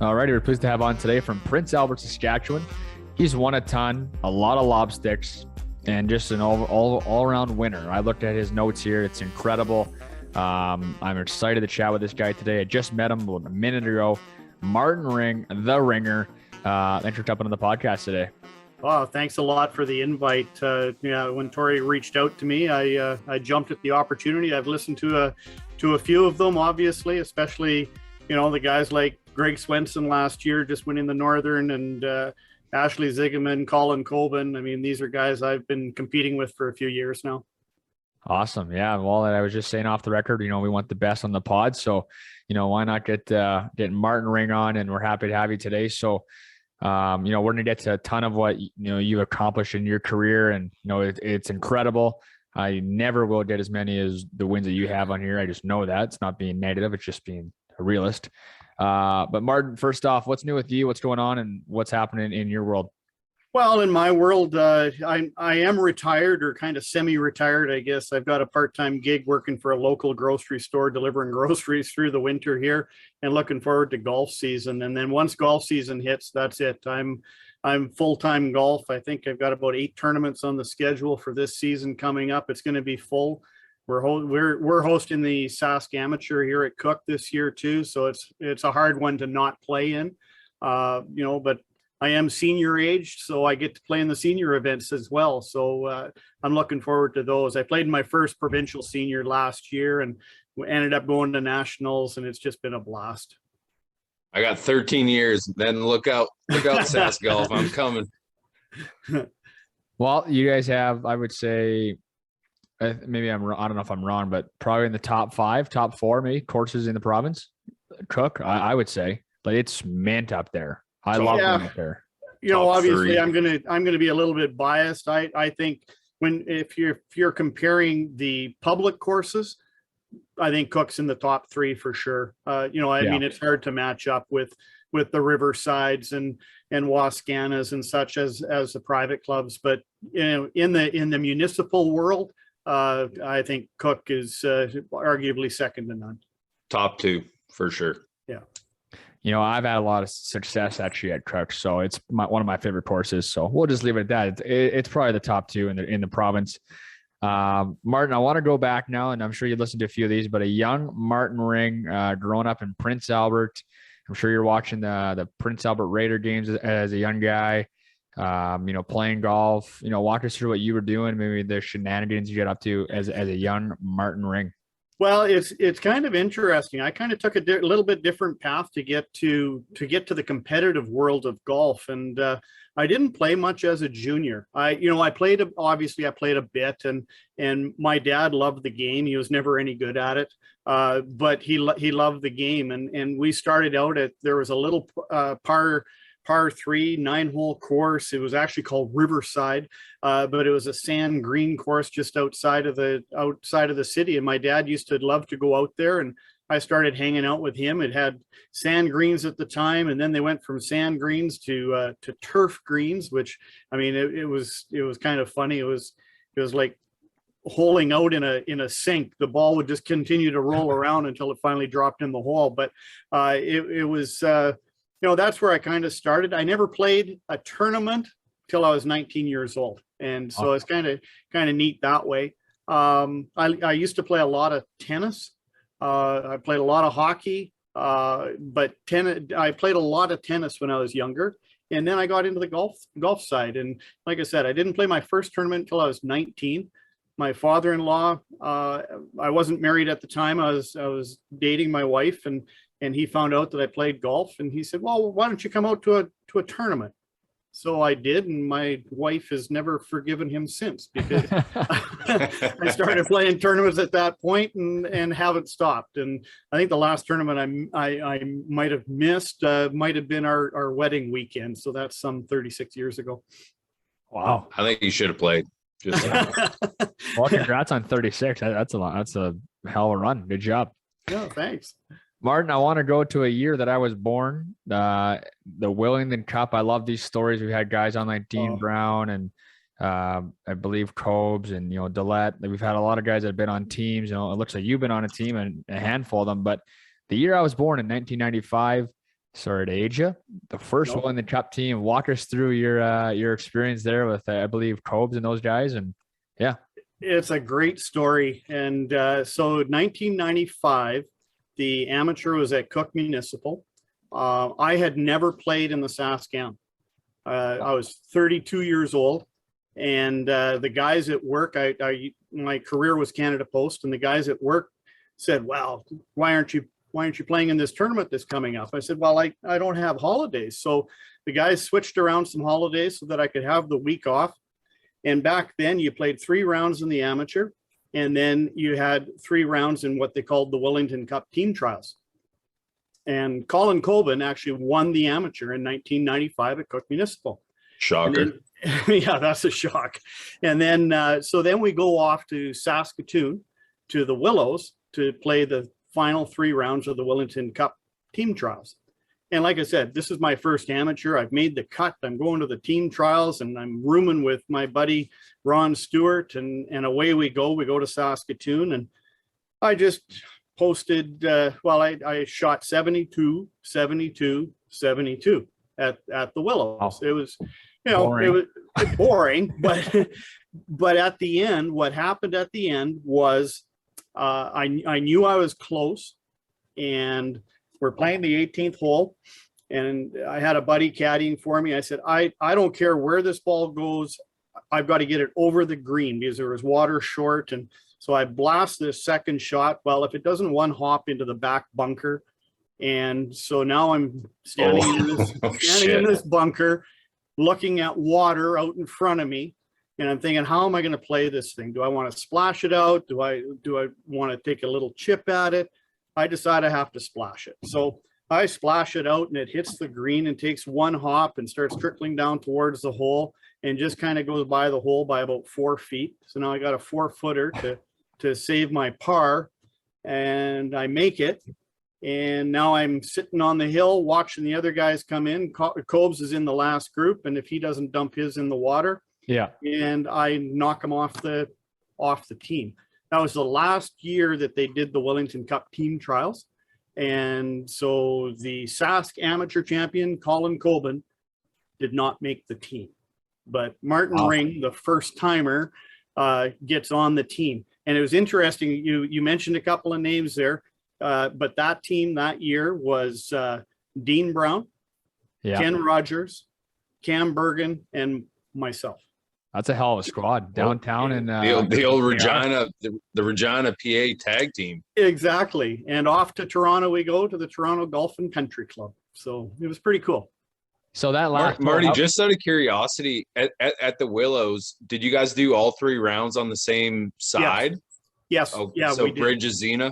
Alrighty, we're pleased to have on today from Prince Albert, Saskatchewan. He's won a ton, a lot of lobsticks, and just an all-around winner. I looked at his notes here. It's incredible. I'm excited to chat with this guy today. I just met him a minute ago. Martin Ring, the Ringer. Thanks for jumping on the podcast today. Oh, thanks a lot for the invite. When Torrie reached out to me, I jumped at the opportunity. I've listened to a few of them, obviously, especially the guys like Greg Swenson last year, just winning the Northern, and Ashley Zigeman, Colin Colvin. I mean, these are guys I've been competing with for a few years now. Awesome. Yeah. Well, I was just saying off the record, we want the best on the pod. So, why not get Martin Ring on, and we're happy to have you today. So, we're going to get to a ton of what, you've accomplished in your career, and, it's incredible. I never will get as many as the wins that you have on here. I just know that. It's not being negative. It's just being a realist. But Martin, first off, what's new with you? What's going on, and what's happening in your world? Well, in my world, I am retired, or kind of semi-retired, I guess. I've got a part-time gig working for a local grocery store, delivering groceries through the winter here, and looking forward to golf season. And then once golf season hits, that's it. I'm full-time golf. I think I've got about 8 tournaments on the schedule for this season coming up. It's going to be full. We're hosting the Sask Amateur here at Cook this year too, so it's a hard one to not play in, but I am senior aged, so I get to play in the senior events as well. So I'm looking forward to those. I played in my first provincial senior last year, and we ended up going to nationals, and it's just been a blast. I got 13 years. Then look out, Sask Golf. I'm coming. Well, you guys have, I would say, maybe I don't know if I'm wrong, but probably in the top 5, top 4, maybe courses in the province. Cook, I would say, but it's mint up there. I love going up there. Obviously, I'm gonna be a little bit biased. I think if you're comparing the public courses, I think Cook's in the top 3 for sure. I mean, it's hard to match up with the Riversides and Wascanas and such as the private clubs, but in the municipal world, I think Cook is arguably second to none. Top 2 for sure. Yeah. I've had a lot of success actually at Cook, so it's one of my favorite courses. So we'll just leave it at that. It's probably the top 2 in the province. Martin, I want to go back now, and I'm sure you listened to a few of these, but a young Martin Ring, growing up in Prince Albert. I'm sure you're watching the Prince Albert Raider games as a young guy. Playing golf. Walk us through what you were doing, maybe the shenanigans you get up to as a young Martin Ring. Well, it's kind of interesting. I kind of took a little bit different path to get to the competitive world of golf, and I didn't play much as a junior. I played a bit, and my dad loved the game. He was never any good at it, but he loved the game, and we started out there was a little par 3 9-hole course. It was actually called Riverside, but it was a sand green course just outside of the city. And my dad used to love to go out there, and I started hanging out with him. It had sand greens at the time, and then they went from sand greens to turf greens, which, I mean, it was kind of funny. It was like holing out in a sink. The ball would just continue to roll around until it finally dropped in the hole. But it was that's where I kind of started. I never played a tournament till I was 19 years old. And so it's kind of neat that way. I used to play a lot of tennis. I played a lot of hockey, but I played a lot of tennis when I was younger. And then I got into the golf side. And like I said, I didn't play my first tournament until I was 19. My father-in-law, I wasn't married at the time. I was dating my wife, and he found out that I played golf, and he said, well, why don't you come out to a tournament? So I did, and my wife has never forgiven him since, because I started playing tournaments at that point and haven't stopped. And I think the last tournament I might have missed might have been our wedding weekend. So that's some 36 years ago. Wow. I think you should have played. Just Well, congrats on 36. That's a lot. That's a hell of a run. Good job. Yeah, thanks. Martin, I want to go to a year that I was born, the Willingdon Cup. I love these stories. We've had guys on like Dean Brown and I believe Cobes and, Dillette. We've had a lot of guys that have been on teams. It looks like you've been on a team and a handful of them. But the year I was born in 1995, Sorry to age you. The first Nope. one, the Cup team. Walk us through your experience there with, I believe, Cobes and those guys. And yeah. It's a great story. And so 1995, the amateur was at Cook Municipal. I had never played in the Saskatchewan. I was 32 years old, and the guys at work, my career was Canada Post, and the guys at work said, "Well, why aren't you playing in this tournament that's coming up?" I said, "Well, I don't have holidays." So the guys switched around some holidays so that I could have the week off. And back then you played 3 rounds in the amateur, and then you had 3 rounds in what they called the Wellington Cup team trials. And Colin Colvin actually won the amateur in 1995 at Cook Municipal. Shocker. Then, yeah, that's a shock. And then, so then we go off to Saskatoon to the Willows to play the final 3 rounds of the Wellington Cup team trials. And like I said, this is my first amateur. I've made the cut. I'm going to the team trials, and I'm rooming with my buddy Ron Stewart, and away we go. We go to Saskatoon, and I just posted, I shot 72, 72, 72 at the Willows. Wow. It was, boring. It was boring, but at the end, what happened at the end was I knew I was close, and we're playing the 18th hole, and I had a buddy caddying for me. I said, I don't care where this ball goes. I've got to get it over the green because there was water short. And so I blast this second shot. Well, if it doesn't one hop into the back bunker. And so now I'm standing in this bunker, looking at water out in front of me. And I'm thinking, how am I going to play this thing? Do I want to splash it out? Do I want to take a little chip at it? I decide I have to splash it. So I splash it out, and it hits the green and takes 1 hop and starts trickling down towards the hole, and just kind of goes by the hole by about 4 feet. So now I got a 4-footer to save my par, and I make it. And now I'm sitting on the hill watching the other guys come in. Cobes is in the last group, and if he doesn't dump his in the water, and I knock him off the team. That was the last year that they did the Wellington Cup team trials. And so the Sask amateur champion, Colin Colvin, did not make the team. But Martin Ring, the first timer, gets on the team. And it was interesting. You mentioned a couple of names there, but that team that year was Dean Brown, Ken Rogers, Cam Bergen, and myself. That's a hell of a squad downtown. And the old Regina, the Regina PA tag team. Exactly. And off to Toronto we go, to the Toronto Golf and Country Club. So it was pretty cool. So that last Marty, just out of curiosity, at the Willows, did you guys do all 3 rounds on the same side? Yes. Oh, yeah. So Bridge Zena.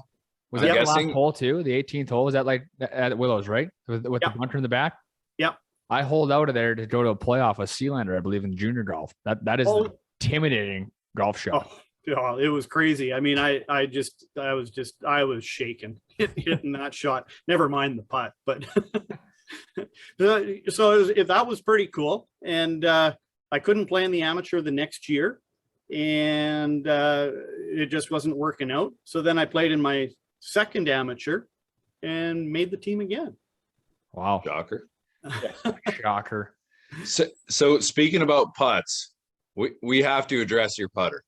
Was that the last hole too? The 18th hole? Was that like at Willows, right? With the bunker in the back? Yep. I hold out of there to go to a playoff with Sealander, I believe, in junior golf. That is an intimidating golf shot. Oh, yeah, it was crazy. I mean, I was shaking hitting that shot. Never mind the putt, but so that was pretty cool. And I couldn't play in the amateur the next year, and it just wasn't working out. So then I played in my second amateur and made the team again. Wow. Shocker. Shocker. So speaking about putts, we have to address your putter.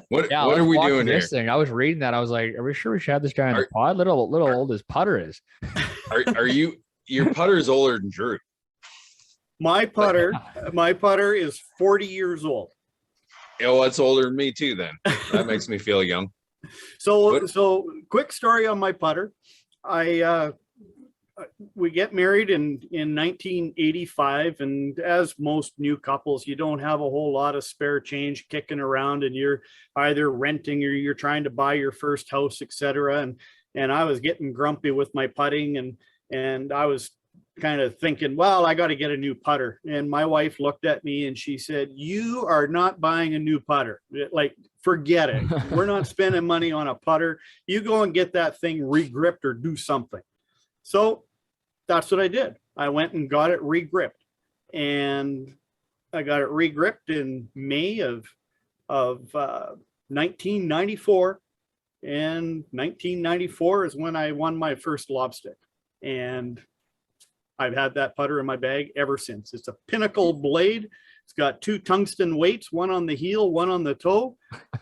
What are we doing here? Thing. I was reading that. I was like, are we sure we should have this guy on the pod? Little old as putter is. Are you, your putter is older than Drew? My putter is 40 years old. Oh, that's older than me too then. That makes me feel young. So quick story on my putter. We get married in 1985, and as most new couples, you don't have a whole lot of spare change kicking around, and you're either renting or you're trying to buy your first house, etc. And I was getting grumpy with my putting, and I was kind of thinking, well, I got to get a new putter. And my wife looked at me and she said, "You are not buying a new putter. Like, forget it. We're not spending money on a putter. You go and get that thing regripped or do something." So that's what I did. I went and got it regripped, and I got it regripped in May of 1994. And 1994 is when I won my first lobstick. And I've had that putter in my bag ever since. It's a Pinnacle blade. It's got 2 tungsten weights, one on the heel, one on the toe,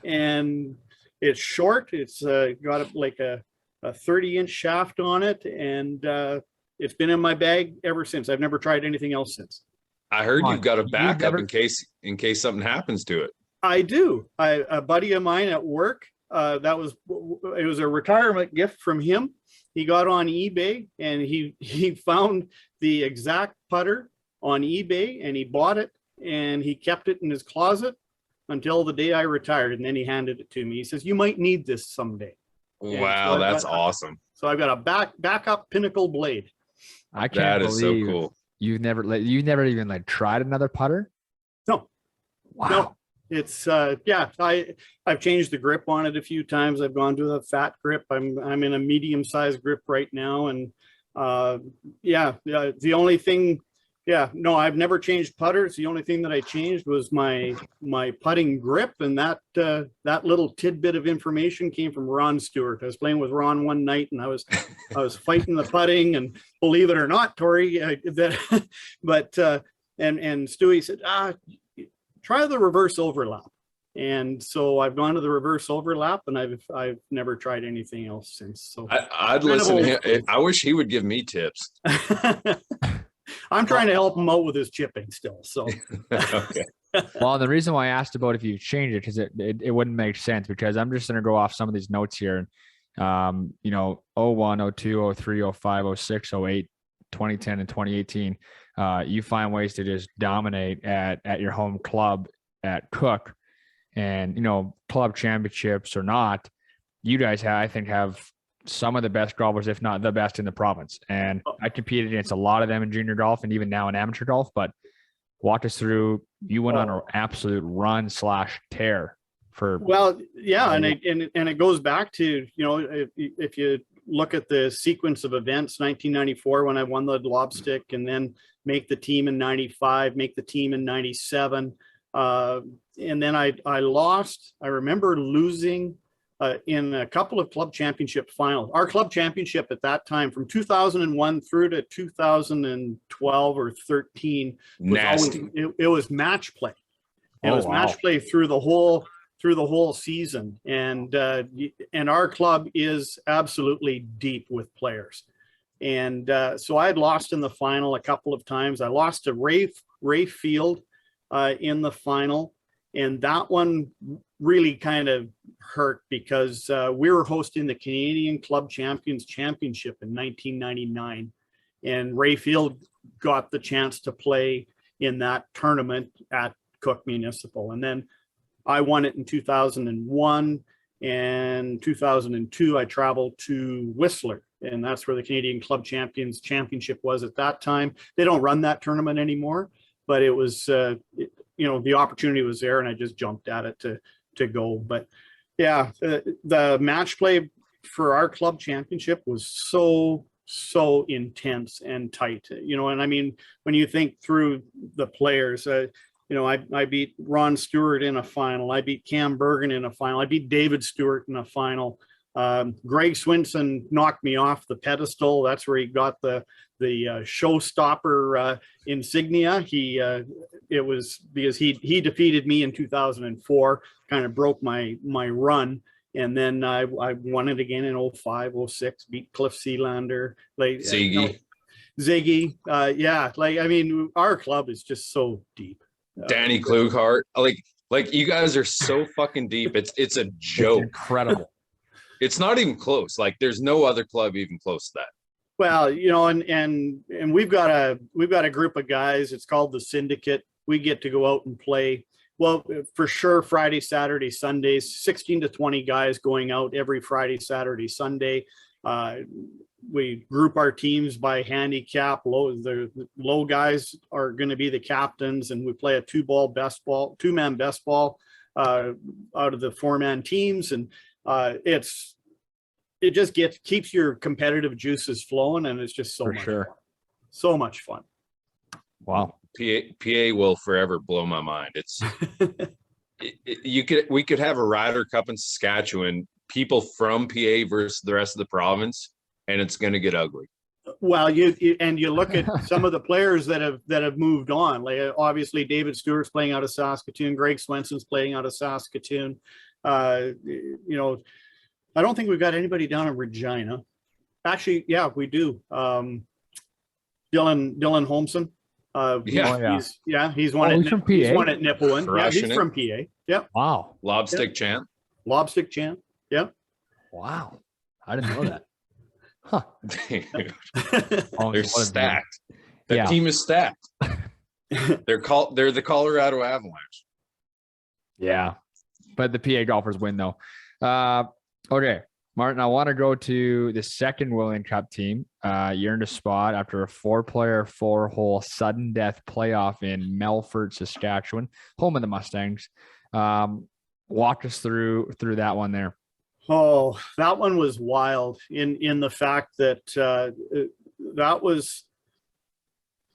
and it's short. It's got like a 30-inch shaft on it, and it's been in my bag ever since. I've never tried anything else since. I heard you've got a backup never- in case something happens to it. I do. A buddy of mine at work, it was a retirement gift from him. He got on eBay and he found the exact putter on eBay, and he bought it and he kept it in his closet until the day I retired, and then he handed it to me. He says, "You might need this someday." Wow, so that's awesome. So I've got a backup Pinnacle blade. I can't That is so believe cool. you've never even like tried another putter. No. Wow. No. It's I've changed the grip on it a few times. I've gone to a fat grip. I'm in a medium-sized grip right now, and the only thing, no, I've never changed putters. The only thing that I changed was my putting grip, and that little tidbit of information came from Ron Stewart. I was playing with Ron one night, and I was fighting the putting, and believe it or not, Torrie, and Stewie said, try the reverse overlap. And so I've gone to the reverse overlap, and I've never tried anything else since. So I'd listen to him. I wish he would give me tips. I'm trying to help him out with his chipping still. So Okay. Well, the reason why I asked about if you change it, because it wouldn't make sense, because I'm just going to go off some of these notes here. 01, 02, 03, 05, 06, 08, 2010, and 2018. You find ways to just dominate at your home club at Cook, and club championships or not, you guys have some of the best golfers, if not the best in the province. And I competed against a lot of them in junior golf and even now in amateur golf. But walk us through. You went on an absolute run / tear for. Well, yeah, and it goes back to if you look at the sequence of events, 1994 when I won the lobstick, and then make the team in 95, make the team in 97. And then I lost. I remember losing in a couple of club championship finals. Our club championship at that time, from 2001 through to 2012 or 13, it was match play. It was match play through the whole season, and our club is absolutely deep with players. And so I had lost in the final a couple of times. I lost to Ray Field in the final, and that one really kind of hurt because we were hosting the Canadian Club Champions Championship in 1999, and Ray Field got the chance to play in that tournament at Cook Municipal. And then I won it in 2001, and 2002 I traveled to Whistler, and that's where the Canadian Club Champions Championship was at that time. They don't run that tournament anymore, but it was the opportunity was there, and I just jumped at it to go. But yeah, the match play for our club championship was so intense and tight, and I mean, when you think through the players, I beat Ron Stewart in a final. I beat Cam Bergen in a final. I beat David Stewart in a final. Greg Swinson knocked me off the pedestal. That's where he got the showstopper insignia. It was because he defeated me in 2004, kind of broke my run. And then I won it again in 05, 06, beat Cliff Sealander. Ziggy. I mean, our club is just so deep. Danny Klughart. Like you guys are so fucking deep. It's a joke. It's incredible. It's not even close. Like there's no other club even close to that. Well, and we've got a group of guys. It's called the Syndicate. We get to go out and play. Well, for sure, Friday, Saturday, Sundays, 16 to 20 guys going out every Friday, Saturday, Sunday. We group our teams by handicap. The low guys are going to be the captains, and we play a two-man best ball out of the 4-man teams, and it just keeps your competitive juices flowing, and it's just so much fun. Wow. PA will forever blow my mind. It's we could have a Ryder Cup in Saskatchewan, people from PA versus the rest of the province, and it's going to get ugly. Well, you look at some of the players that have moved on. Like obviously David Stewart's playing out of Saskatoon, Greg Swenson's playing out of Saskatoon. I don't think we've got anybody down in Regina. Actually, yeah, we do. Dylan Holmson. He's one at from PA. He's one at Nipawin. Yeah, Crushing he's it. from PA. Yep. Wow. Lobstick champ. Lobstick champ. Yep. Wow. I didn't know that. Huh. They're stacked. The Yeah. team is stacked. They're the Colorado Avalanche. Yeah. But the PA golfers win though. Okay. Martin, I want to go to the second William Cup team. You earned a spot after a 4-player, 4-hole sudden death playoff in Melfort, Saskatchewan, home of the Mustangs. Walk us through that one there. Oh, that one was wild in the fact that that was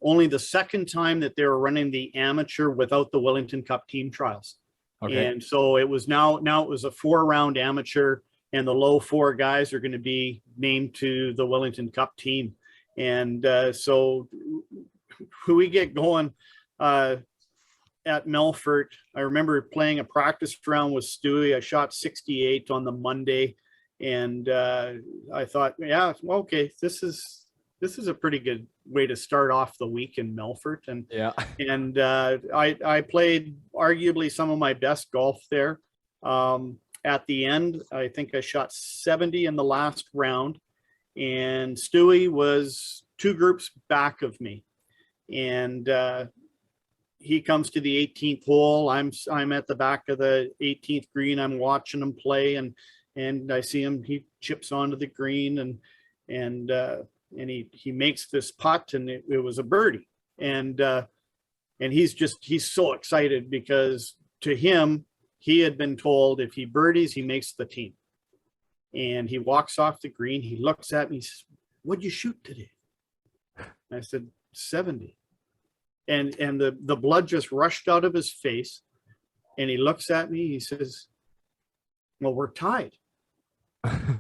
only the second time that they were running the amateur without the Wellington Cup team trials. Okay. And so it was now it was a 4-round amateur, and the low 4 guys are going to be named to the Wellington Cup team. And so we get going at Melfort. I remember playing a practice round with Stewie. I shot 68 on the Monday, and I thought, yeah, okay, this is a pretty good way to start off the week in Melfort. And Yeah. and I played arguably some of my best golf there. At the end, I think I shot 70 in the last round, and Stewie was 2 groups back of me. And he comes to the 18th hole. I'm at the back of the 18th green. I'm watching him play, and I see him. He chips onto the green, and he makes this putt, and it was a birdie. And he's so excited because to him, he had been told if he birdies, he makes the team. And he walks off the green. He looks at me. He says, "What'd you shoot today?" I said, 70. And the blood just rushed out of his face. And he looks at me. He says, "Well, we're tied."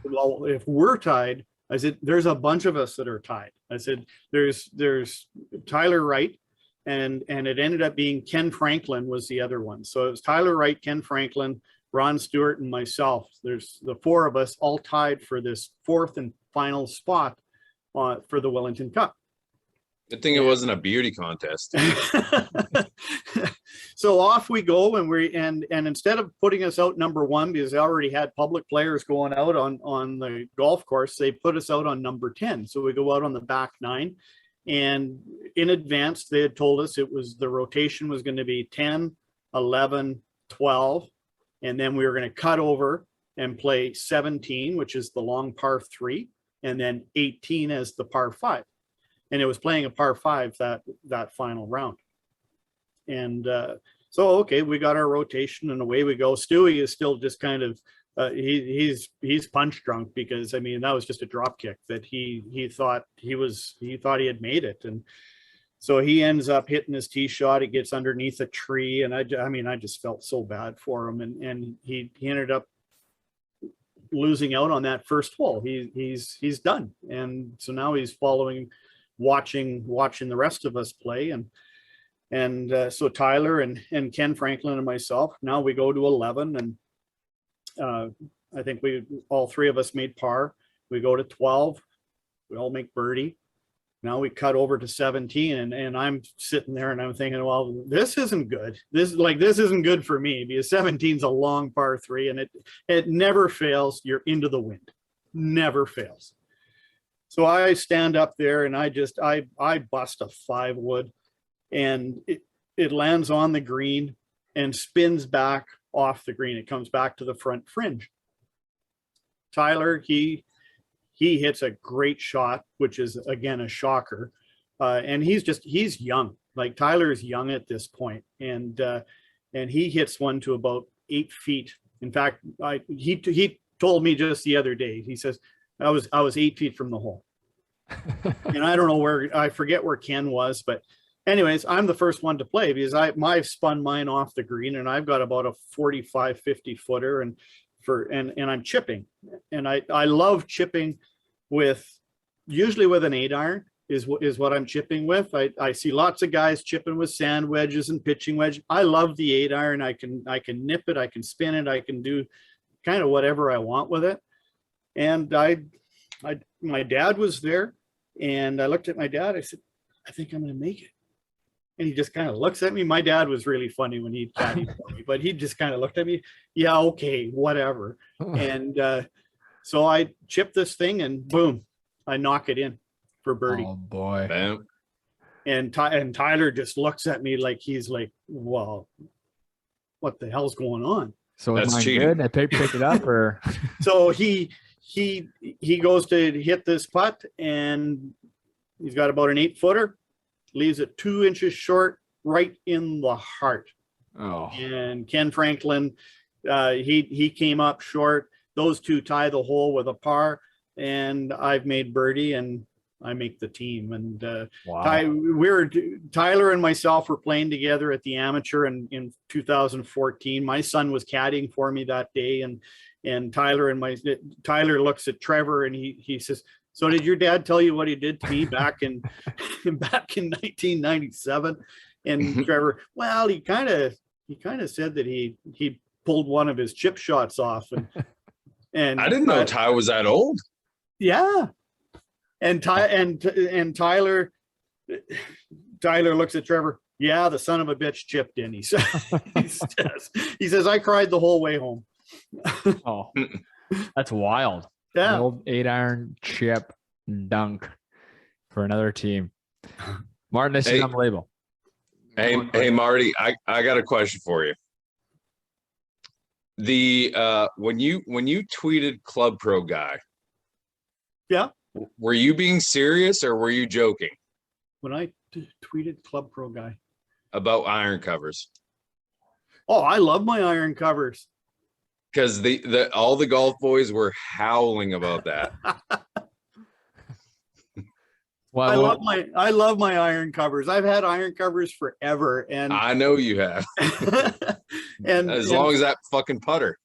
Well, if we're tied, I said, "There's a bunch of us that are tied." I said, there's Tyler Wright. And it ended up being Ken Franklin was the other one. So it was Tyler Wright, Ken Franklin, Ron Stewart, and myself. There's the 4 of us all tied for this 4th and final spot for the Wellington Cup. Good thing it wasn't a beauty contest. So off we go, and instead of putting us out number 1, because they already had public players going out on the golf course, they put us out on number 10. So we go out on the back 9. And in advance, they had told us the rotation was going to be 10, 11, 12. And then we were going to cut over and play 17, which is the long par 3, and then 18 as the par 5. And it was playing a par 5 that final round. And so, okay, we got our rotation and away we go. Stewie is still just kind of, he's punch drunk, because I mean that was just a drop kick that he thought he had made it. And so he ends up hitting his tee shot. It gets underneath a tree, and I just felt so bad for him. And he ended up losing out on that first hole. He's done. And so now he's watching the rest of us play. And so Tyler and Ken Franklin and myself, now we go to 11, and I think all 3 of us made par. We go to 12. We all make birdie. Now we cut over to 17, and I'm sitting there and I'm thinking, well, this isn't good. This isn't good for me, because 17 is a long par 3, and it never fails. You're into the wind, never fails. So I stand up there and I bust a 5-wood, and it lands on the green and spins back off the green. It comes back to the front fringe. Tyler, he hits a great shot, which is again a shocker. And he's young. Like Tyler is young at this point, and he hits one to about 8 feet. In fact, he told me just the other day. He says I was 8 feet from the hole, and I don't know I forget where Ken was, but anyways, I'm the first one to play, because I've spun mine off the green, and I've got about a 45, 50 footer, and I'm chipping, and I love chipping with usually with an 8-iron is what I'm chipping with. I see lots of guys chipping with sand wedges and pitching wedge. I love the 8-iron. I can nip it, I can spin it, I can do kind of whatever I want with it. And my dad was there, and I looked at my dad. I said, I think I'm going to make it. And he just kind of looks at me. My dad was really funny when he caddied for me, but he just kind of looked at me. Yeah, okay, whatever. And so I chip this thing, and boom, I knock it in for birdie. Oh boy. Bam. And Tyler just looks at me like he's like, well, what the hell's going on? So That's is mine cheating. good? I picked it up, or So he goes to hit this putt, and he's got about an 8-footer, leaves it 2 inches short, right in the heart. oh, And Ken Franklin, he came up short. Those two tie the hole with a par, and I've made birdie, and I make the team. And wow. Tyler and myself were playing together at the amateur in 2014. My son was caddying for me that day, and Tyler looks at Trevor, and he says, so did your dad tell you what he did to me back in 1997? And Trevor, well, he kind of said that he pulled one of his chip shots off, and I didn't know Ty was that old. yeah. And Tyler looks at Trevor. Yeah, the son of a bitch chipped in. He says, he says, I cried the whole way home. Oh, that's wild. Yeah. An old 8-iron chip dunk for another team. Martin, this is unbelievable. Hey, Marty, I got a question for you. When you tweeted Club Pro guy, Yeah. were you being serious or were you joking When I tweeted Club Pro guy. about iron covers? Oh, I love my iron covers. Because all the golf boys were howling about that. Well, I love my iron covers. I've had iron covers forever, and I know you have. and As long as that fucking putter.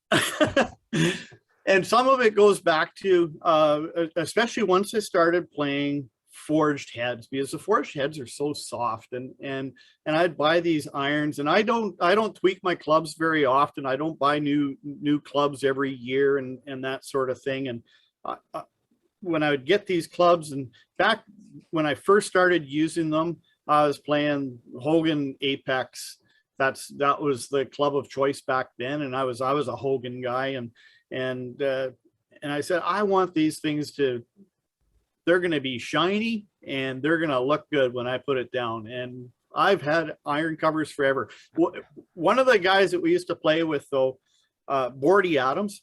and some of it goes back to especially once I started playing forged heads, because the forged heads are so soft, and I'd buy these irons, and I don't tweak my clubs very often. I don't buy new clubs every year and that sort of thing. And when I would get these clubs, and back when I first started using them, I was playing Hogan Apex. That was the club of choice back then, and I was a Hogan guy, and I said, I want these things they're going to be shiny and they're going to look good when I put it down. And I've had iron covers forever. One of the guys that we used to play with, though, Bordy Adams,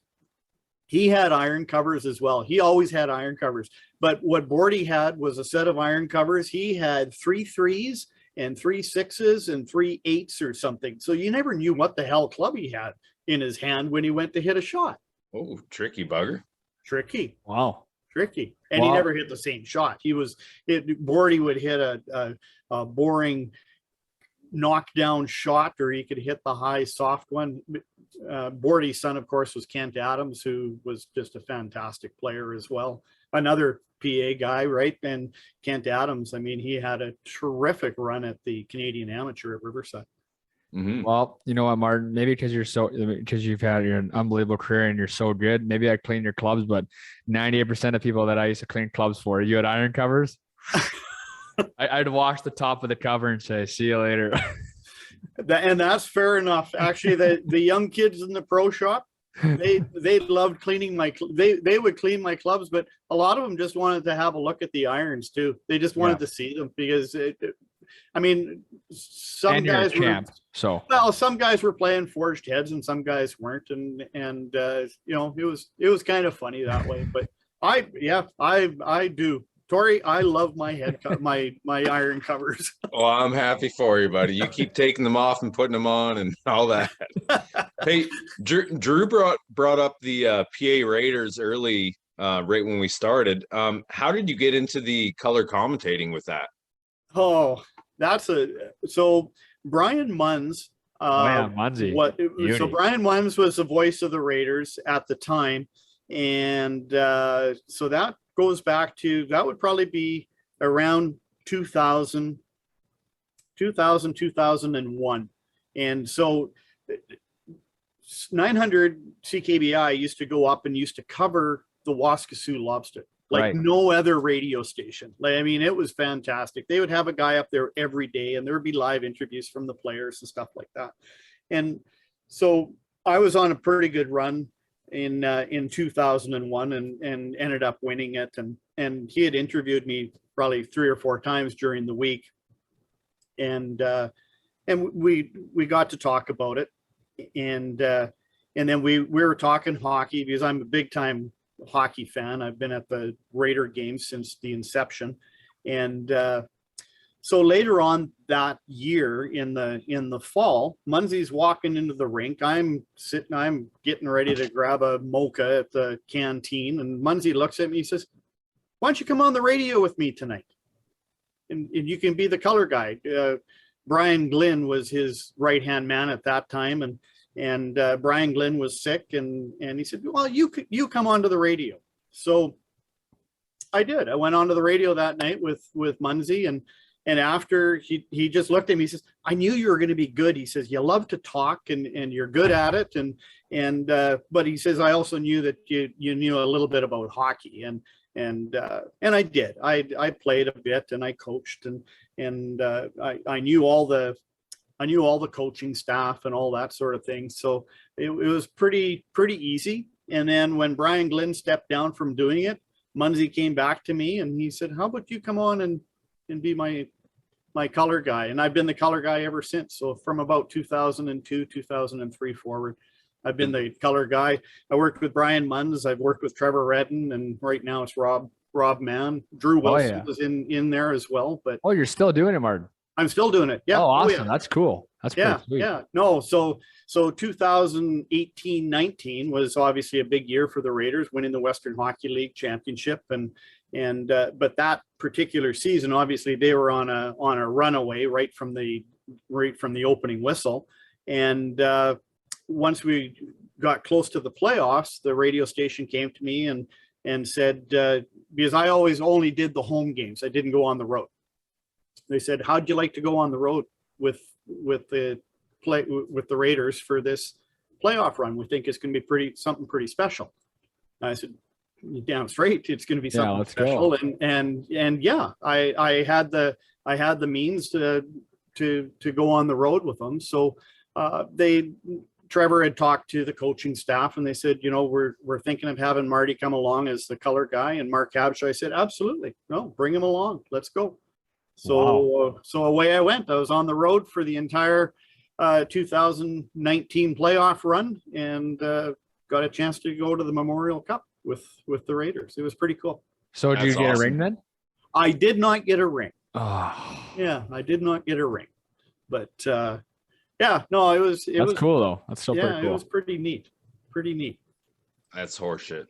he had iron covers as well. He always had iron covers. But what Bordy had was a set of iron covers. He had 3 3s and 3 6s and 3 8s or something. So you never knew what the hell club he had in his hand when he went to hit a shot. Oh, tricky bugger. Tricky. wow. Tricky. And he never hit the same shot. Bordy would hit a boring knockdown shot, or he could hit the high soft one. Bordy's son, of course, was Kent Adams, who was just a fantastic player as well. Another PA guy, right? And Kent Adams, I mean, he had a terrific run at the Canadian Amateur at Riverside. Mm-hmm. Well, you know what, Martin? Maybe because you've had an unbelievable career and you're so good. Maybe I clean your clubs, but 98% of people that I used to clean clubs for, you had iron covers. I'd wash the top of the cover and say, "See you later." And that's fair enough. Actually, the young kids in the pro shop, they loved cleaning they would clean my clubs, but a lot of them just wanted to have a look at the irons too. They just wanted to see them, because some guys were, some guys were playing forged heads and some guys weren't, and it was kind of funny that way. But I do. Torrie, I love my my iron covers. Well, I'm happy for you, buddy. You keep taking them off and putting them on and all that. Hey, Drew brought up the PA Raiders early, right when we started. How did you get into the color commentating with that? Oh, so Brian Munns. Munsey. So Brian Munns was the voice of the Raiders at the time, and so that goes back to, that would probably be around 2000, 2001. And so 900 CKBI used to go up and used to cover the Waskesiu lobstick like Right. no other radio station. Like, I mean, it was fantastic. They would have a guy up there every day, and there would be live interviews from the players and stuff like that. And so I was on a pretty good run in 2001 and ended up winning it. And he had interviewed me probably 3 or 4 times during the week. And we got to talk about it. And then we were talking hockey, because I'm a big time hockey fan. I've been at the Raider games since the inception. And so later on that year in the fall, Munsey's walking into the rink. I'm getting ready to grab a mocha at the canteen, and Munsey looks at me, he says, "Why don't you come on the radio with me tonight? And you can be the color guy." Brian Glynn was his right-hand man at that time, and Brian Glynn was sick, and he said, "Well, you come onto the radio." So I did. I went onto the radio that night with Munsey, and after he just looked at me, he says, "I knew you were going to be good." He says, "You love to talk, and you're good at it, but he says, I also knew that you knew a little bit about hockey, and I did. I played a bit, and I coached, and I knew all the coaching staff and all that sort of thing. So it was pretty easy. And then when Brian Glynn stepped down from doing it, Munsey came back to me and he said, "How about you come on and be my color guy?" And I've been the color guy ever since. So from about 2002, 2003 forward, I've been the color guy. I worked with Brian Munns. I've worked with Trevor Redden, and right now it's Rob Mann. Drew Wilson was in there as well. But You're still doing it, Martin. I'm still doing it. Yeah. Oh, awesome. Yeah. That's cool. That's pretty sweet. Yeah. No, so 2018-19 was obviously a big year for the Raiders, winning the Western Hockey League championship, but that particular season, obviously they were on a runaway right from the opening whistle. And once we got close to the playoffs, the radio station came to me and said, because I always only did the home games, I didn't go on the road. They said, "How'd you like to go on the road with the Raiders for this playoff run? We think it's going to be something pretty special." And I said, "You're damn straight, it's going to be something special." Go. And yeah, I had the means to go on the road with them. So Trevor had talked to the coaching staff, and they said, we're thinking of having Marty come along as the color guy. And Mark Habshaw, I said, "Absolutely, no, bring him along. Let's go." So so away I went. I was on the road for the entire 2019 playoff run, and got a chance to go to the Memorial Cup with the Raiders. It was pretty cool. So did you get a ring then? I did not get a ring. Oh. Yeah, I did not get a ring. But yeah, no, it was cool though. That's still pretty cool. It was pretty neat. That's horseshit.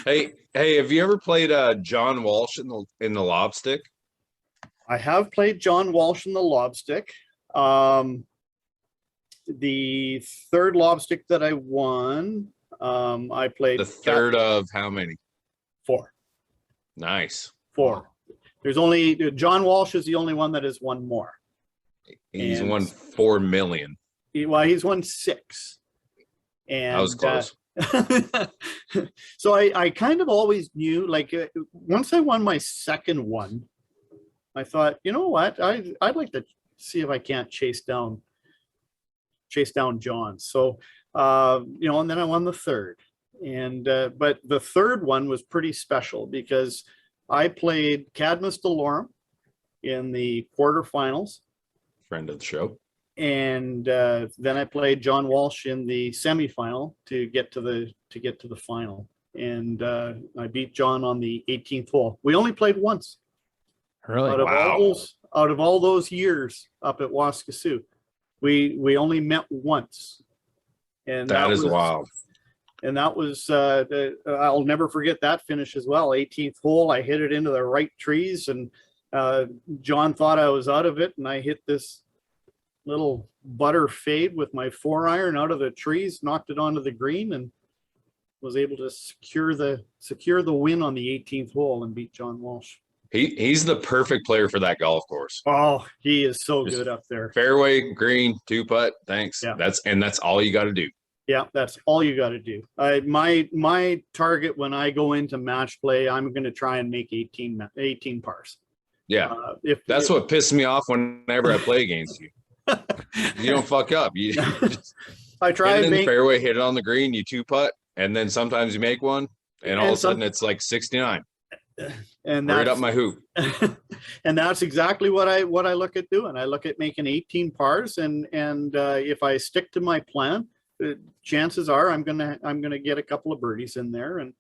Hey, have you ever played John Walsh in the lobstick? I have played John Walsh in the lobstick. The third lobstick that I won, I played the third of how many? 4. Nice. 4. There's only John Walsh is the only one that has won more. He's won 4 million. He's won 6. And that was close. So I kind of always knew, like, once I won my second one, I thought, you know what, I'd like to see if I can't chase down John. So and then I won the third, and but the third one was pretty special because I played Cadmus DeLorme in the quarterfinals. Friend of the show. And then I played John Walsh in the semifinal to get to the final, and I beat John on the 18th hole. We only played once. Really? Out of all those years up at Waskesiu, we only met once, and that is wild. And that was I'll never forget that finish as well. 18th hole, I hit it into the right trees, and John thought I was out of it, and I hit this little butter fade with my 4-iron out of the trees, knocked it onto the green, and was able to secure the win on the 18th hole and beat John Walsh. He's the perfect player for that golf course. Oh, he is so Just good up there. Fairway, green, 2-putt. Thanks. Yeah. That's all you got to do. Yeah, that's all you got to do. My target when I go into match play, I'm going to try and make 18 pars. Yeah. That's what pisses me off whenever I play against you. You don't fuck up. You just I try hit it in the make, fairway, hit it on the green, you 2-putt, and then sometimes you make one, and all of a sudden it's like 69. and Right that's up my hoop. and that's exactly what I look at doing. I look at making 18 pars, and if I stick to my plan, chances are I'm gonna get a couple of birdies in there, and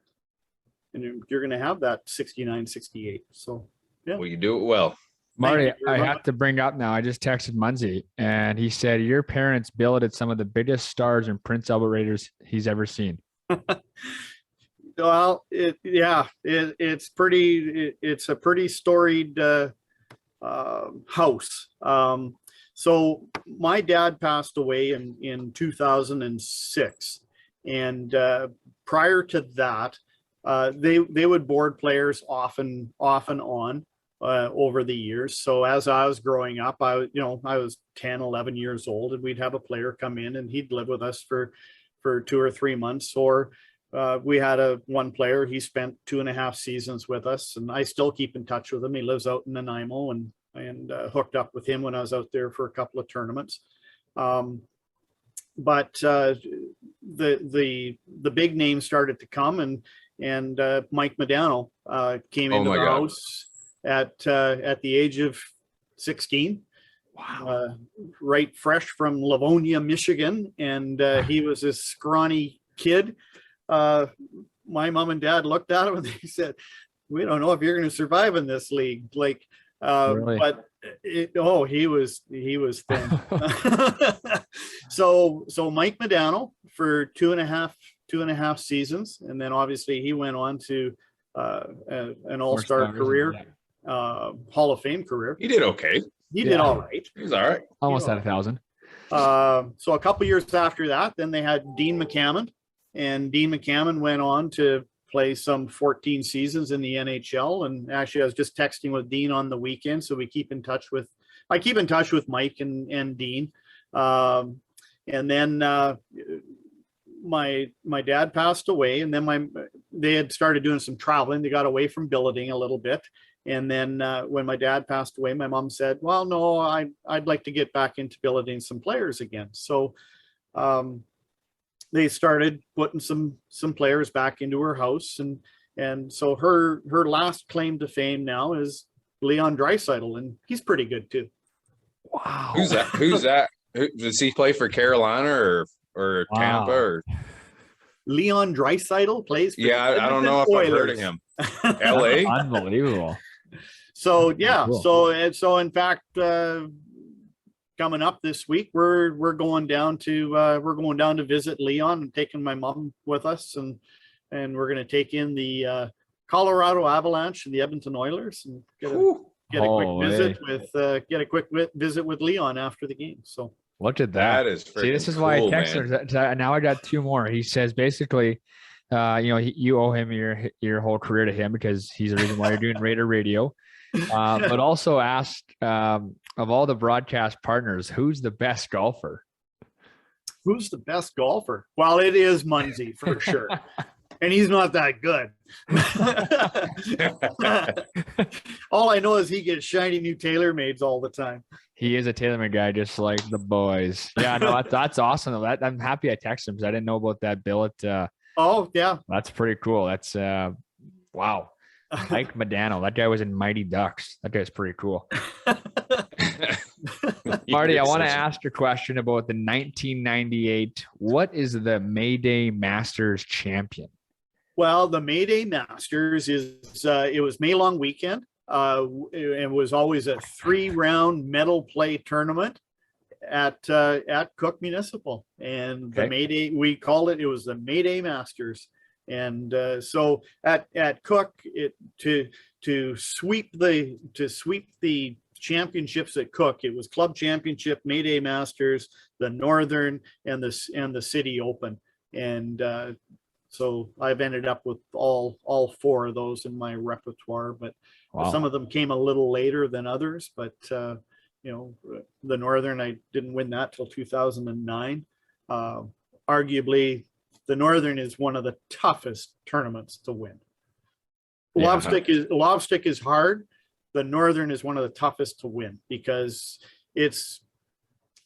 you're gonna have that 69, 68. So yeah. Well, you do it well. Marty, I have to bring up now. I just texted Munzie, and he said your parents billeted some of the biggest stars in Prince Albert Raiders he's ever seen. Well, it's a pretty storied house. So my dad passed away in 2006, and prior to that, they would board players off and on over the years. So as I was growing up, I was 10, 11 years old, and we'd have a player come in and he'd live with us for 2 or 3 months. Or we had one player, he spent 2.5 seasons with us, and I still keep in touch with him. He lives out in Nanaimo, and hooked up with him when I was out there for a couple of tournaments. But the big names started to come, and Mike Modano came into the house at the age of 16. Wow. Right fresh from Livonia, Michigan, and he was this scrawny kid. My mom and dad looked at him and they said, "We don't know if you're going to survive in this league." Like, Really? but he was thin. So Mike Modano for two and a half seasons, and then obviously he went on to an all-star career, Hall of Fame career. He did okay. He did all right. He was all right. Almost at 1,000. So a couple years after that, then they had Dean McCammon, and Dean McCammon went on to play some 14 seasons in the NHL. And actually, I was just texting with Dean on the weekend, so I keep in touch with Mike and Dean. And then my dad passed away, and then they had started doing some traveling. They got away from billeting a little bit. And then when my dad passed away, my mom said, "Well, no, I'd like to get back into billeting some players again." So they started putting some players back into her house, and so her last claim to fame now is Leon Draisaitl, and he's pretty good too. Wow. Who's that? Does he play for Carolina or Tampa? Or Leon Draisaitl plays for I don't know if I've heard of him. LA? Unbelievable. So yeah, Cool. so in fact, coming up this week, we're going down to visit Leon and taking my mom with us, and we're going to take in the Colorado Avalanche and the Edmonton Oilers, and get a quick visit with Leon after the game. So Look at that. That is See, this is why I texted her. Now I got 2 more. He says basically, you owe him your whole career to him because he's the reason why you're doing Raider Radio. But also asked, of all the broadcast partners, who's the best golfer? Who's the best golfer? Well, it is Munzie for sure. And he's not that good. All I know is he gets shiny new TaylorMades all the time. He is a TaylorMade guy, just like the boys. Yeah, no, that's awesome. I'm happy I texted him because I didn't know about that billet. Oh yeah, that's pretty cool. That's wow. Mike Modano, that guy was in Mighty Ducks. That guy's pretty cool. Marty, I want to ask a question about the 1998. What is the Mayday Masters champion? Well, the Mayday Masters it was May long weekend. It was always a 3-round medal play tournament at Cook Municipal, and the Mayday, we called it. It was the Mayday Masters. And so at Cook, to sweep the championships at Cook, it was Club Championship, Mayday Masters, the Northern, and the City Open. And So I've ended up with all four of those in my repertoire, but Wow. some of them came a little later than others. But the Northern, I didn't win that till 2009. Arguably, the Northern is one of the toughest tournaments to win. Yeah. Lobstick is hard. The Northern is one of the toughest to win because it's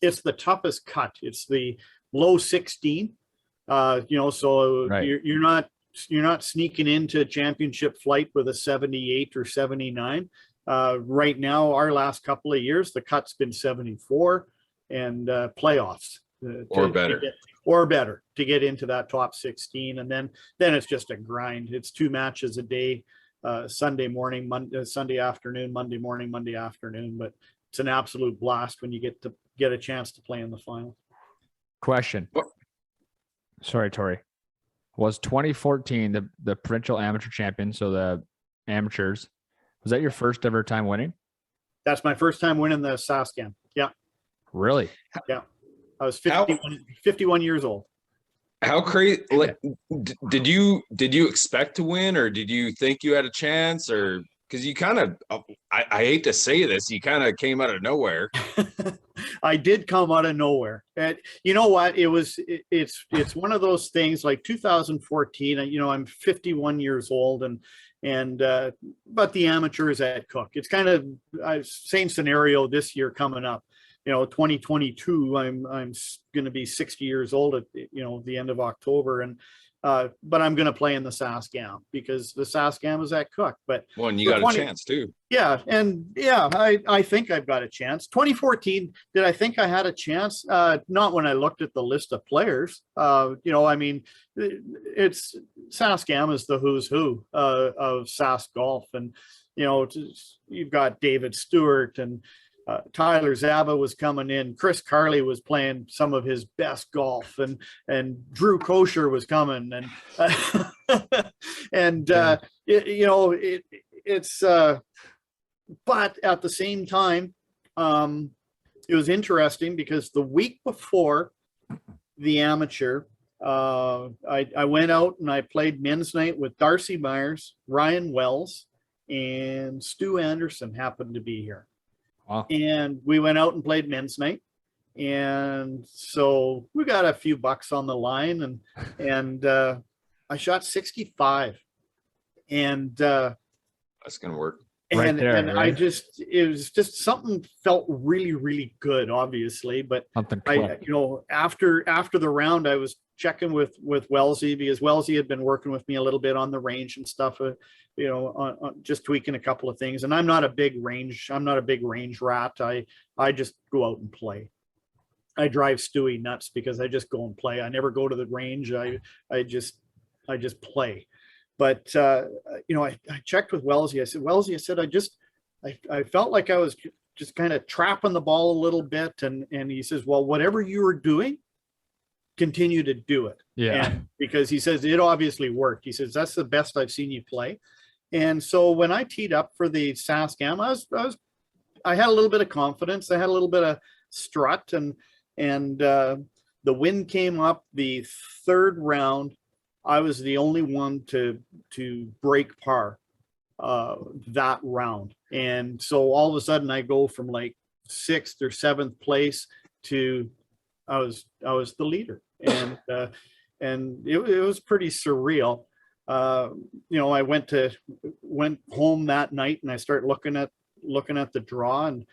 the toughest cut. It's the low 16. So Right. you're not sneaking into championship flight with a 78 or 79. Right now, our last couple of years, the cut's been 74 and playoffs Or better. or better to get into that top 16. And then it's just a grind. It's 2 matches a day, Sunday morning, Sunday afternoon, Monday morning, Monday afternoon. But it's an absolute blast when you get a chance to play in the final. Question. Sorry, Torrie. Was 2014 the provincial amateur champion? So the amateurs, was that your first ever time winning? That's my first time winning the Sasky. Yeah. Really? Yeah. I was 51 years old. How crazy! Like, did you expect to win, or did you think you had a chance, or because you kind of, I hate to say this, you kind of came out of nowhere. I did come out of nowhere. And you know what? It's one of those things like 2014, I'm 51 years old but the amateur is at Cook. It's kind of same scenario this year coming up. 2022, I'm going to be 60 years old at the end of October, but I'm going to play in the Saskam because the Saskam is at Cook. But well, and you got a chance too. Yeah, and yeah, I think I've got a chance. 2014, did I think I had a chance? Not when I looked at the list of players. It's Saskam is the who's who of Sask golf, and you've got David Stewart and Tyler Zaba was coming in. Chris Carley was playing some of his best golf, and Drew Kosher was coming, and it's but at the same time, it was interesting because the week before the amateur, I went out and I played men's night with Darcy Myers, Ryan Wells, and Stu Anderson happened to be here. Wow. And we went out and played men's night. And so we got a few bucks on the line, and I shot 65. And that's gonna work. Right there, and right? it was just something felt really, really good, obviously. But after the round, I was checking with Wellesley because Wellesley had been working with me a little bit on the range and stuff, on just tweaking a couple of things. And I'm not a big range rat. I just go out and play. I drive Stewie nuts because I just go and play. I never go to the range. I just play. But I checked with Wellesley. I said, Wellesley, I felt like I was just kind of trapping the ball a little bit. And he says, well, whatever you were doing, continue to do it. Yeah. And because he says it obviously worked. He says that's the best I've seen you play. And so when I teed up for the Saskam, I had a little bit of confidence. I had a little bit of strut, and the wind came up the third round. I was the only one to break par that round. And so all of a sudden I go from like 6th or 7th place to I was the leader. And it was pretty surreal. I went home that night and I started looking at the draw, and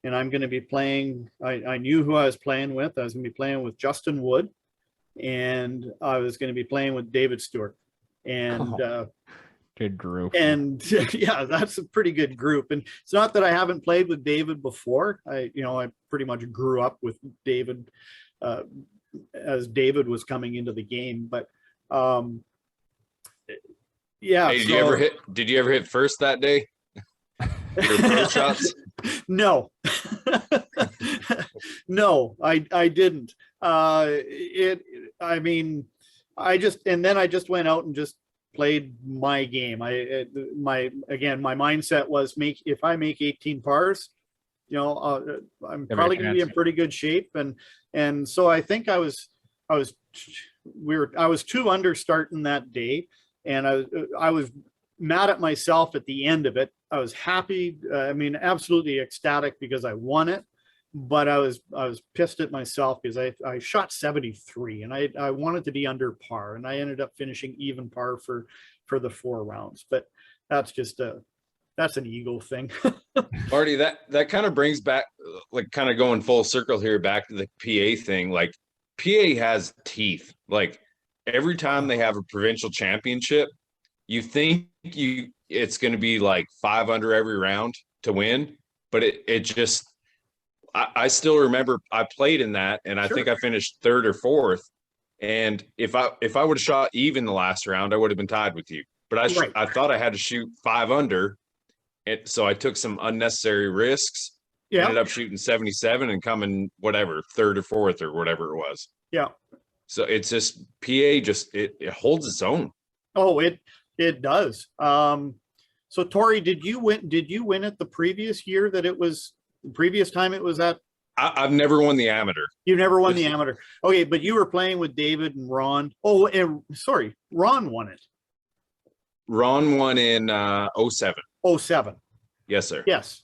I'm going to be playing. I knew who I was playing with. I was going to be playing with Justin Wood, and I was going to be playing with David Stewart. And good group. And yeah, that's a pretty good group. And it's not that I haven't played with David before. I pretty much grew up with David as David was coming into the game. But yeah. Hey, did you ever hit first that day? Your pro shots? No. No, I didn't. I just went out and just played my game. My mindset was if I make 18 pars, I'm probably going to be in pretty good shape. And so I think I was I was 2 under starting that day, and I was mad at myself at the end of it. I was happy. I mean, absolutely ecstatic because I won it, but I was pissed at myself because I shot 73 and I wanted to be under par, and I ended up finishing even par for the 4 rounds. But that's just that's an ego thing. Marty, that kind of brings back, like, kind of going full circle here back to the PA thing. Like, PA has teeth. Like, every time they have a provincial championship, you think it's going to be like 5 under every round to win, but it just, I still remember I played in that, and I think I finished 3rd or 4th. And if I would have shot even the last round, I would have been tied with you. But I thought I had to shoot 5 under, and so I took some unnecessary risks. Yeah. Ended up shooting 77 and coming whatever 3rd or 4th or whatever it was. Yeah. So it's just PA just it holds its own. Oh, it does. So Torrie, did you win it the previous year that it was the previous time it was at? I've never won the amateur. You never won the amateur. Okay, but you were playing with David and Ron. Oh, and sorry, Ron won it. Ron won in 07. 07. Yes, sir. Yes.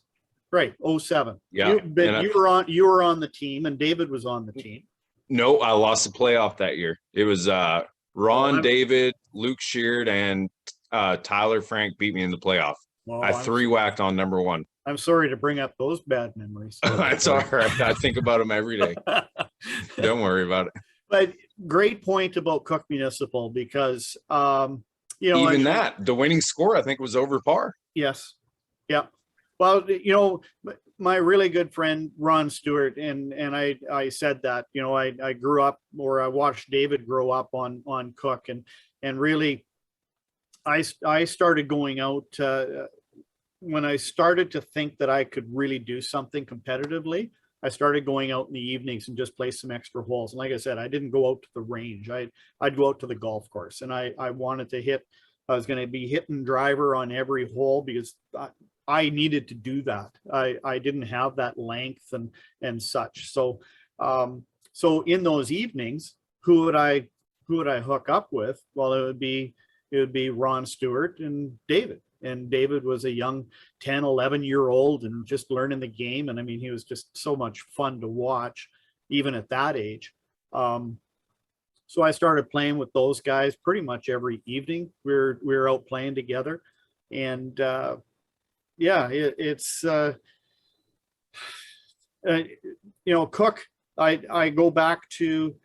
Right. 07. Yeah. You were on the team, and David was on the team. No, I lost the playoff that year. It was Ron, David, Luke Sheard, and Tyler Frank beat me in the playoff. Well, I 3-whacked on number 1. I'm sorry to bring up those bad memories. That's all right. I think about them every day. Don't worry about it. But great point about Cook Municipal, because even that the winning score I think was over par. Yes. Yeah. Well, my really good friend Ron Stewart, and I said that, I grew up, or I watched David grow up on Cook, and really I started going out when I started to think that I could really do something competitively. I started going out in the evenings and just play some extra holes. And like I said, I didn't go out to the range. I'd go out to the golf course, and I wanted to hit. I was going to be hitting driver on every hole because I needed to do that. I didn't have that length and such. So in those evenings, who would I hook up with? Well, it would be Ron Stewart and David. And David was a young 10, 11-year-old and just learning the game. And I mean, he was just so much fun to watch, even at that age. So I started playing with those guys pretty much every evening. We were out playing together. And it's Cook, I go back to,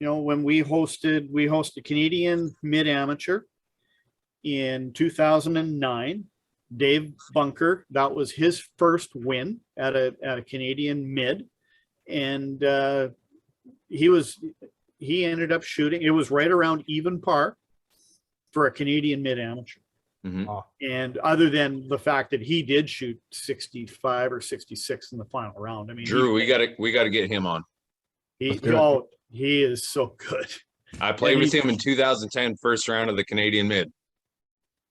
when we hosted Canadian mid-amateur in 2009. Dave Bunker, that was his first win at a Canadian mid, and he ended up shooting. It was right around even par for a Canadian mid amateur. Mm-hmm. And other than the fact that he did shoot 65 or 66 in the final round. I mean, Drew, we gotta get him on. He is so good. I played with him in 2010, first round of the Canadian mid.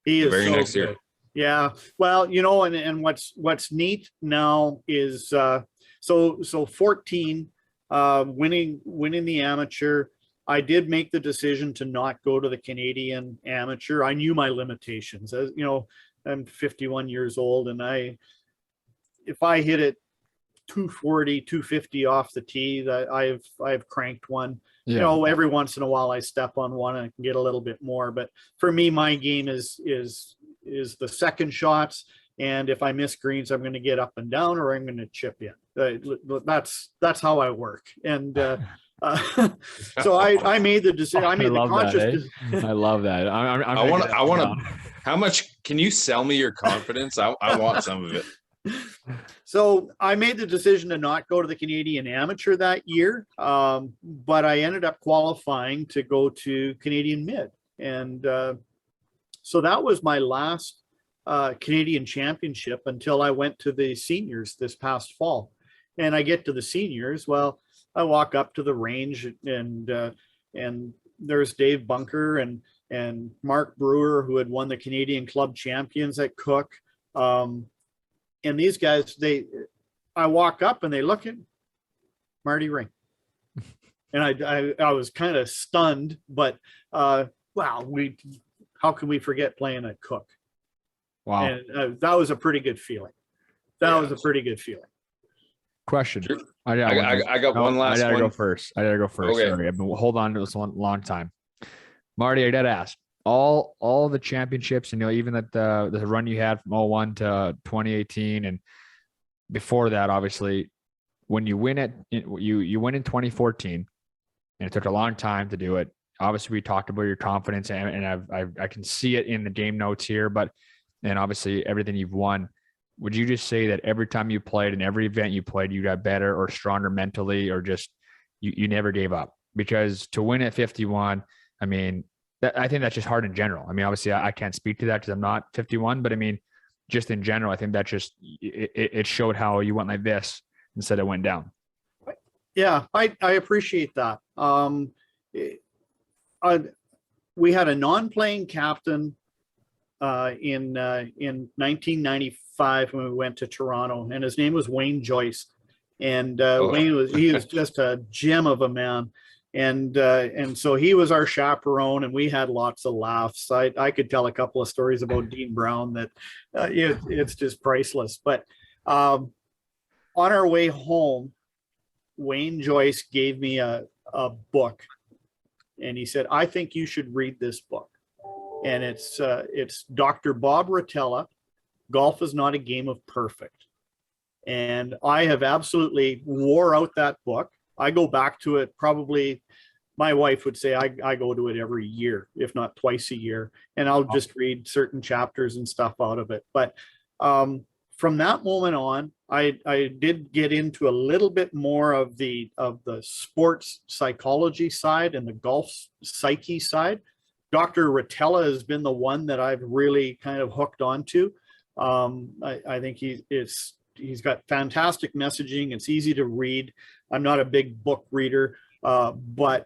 He is very so next good. year. Yeah. Well, and what's neat now is so 14 winning the amateur. I did make the decision to not go to the Canadian amateur. I knew my limitations. As I'm 51 years old, and if I hit it 240, 250 off the tee, that I've cranked one. Yeah. Every once in a while I step on one and I can get a little bit more. But for me, my game is the second shots. And if I miss greens, I'm going to get up and down, or I'm going to chip in. That's how I work. And so I made the decision. I made the conscious decision. I love that. I want to. How much can you sell me your confidence? I want some of it. So I made the decision to not go to the Canadian Amateur that year, but I ended up qualifying to go to Canadian Mid, and so that was my last Canadian Championship until I went to the seniors this past fall. And I get to the seniors. Well, I walk up to the range, and there's Dave Bunker and Mark Brewer, who had won the Canadian Club Champions at Cook. And these guys, I walk up and they look at Marty Ring. and I was kind of stunned, but wow, how can we forget playing at Cook? Wow. And that was a pretty good feeling. That was a pretty good feeling. Question. Drew, I got one last I gotta one. go first. Okay. Sorry, I've been hold on to this one long time. Marty, I gotta ask. All the championships, and even that the run you had from 01 to 2018, and before that, obviously, when you win you win in 2014, and it took a long time to do it. Obviously, we talked about your confidence, and I can see it in the game notes here, but and obviously everything you've won. Would you just say that every time you played and every event you played, you got better or stronger mentally, or just you never gave up? Because to win at 51, I mean, I think that's just hard in general. I mean, obviously I can't speak to that because I'm not 51, but I mean, just in general, I think that just it showed how you went like this instead of went down. Yeah, I appreciate that. We had a non-playing captain in 1995 when we went to Toronto, and his name was Wayne Joyce. And Wayne was just a gem of a man. And so he was our chaperone, and we had lots of laughs. I could tell a couple of stories about Dean Brown that it's just priceless. But on our way home, Wayne Joyce gave me a book, and he said, "I think you should read this book." And it's Dr. Bob Rotella, Golf is Not a Game of Perfect. And I have absolutely wore out that book. I go back to it probably, my wife would say I go to it every year, if not twice a year, and I'll just read certain chapters and stuff out of it. But from that moment on, I did get into a little bit more of the sports psychology side and the golf psyche side. Dr. Rotella has been the one that I've really kind of hooked onto. I think he's got fantastic messaging. It's easy to read. I'm not a big book reader, but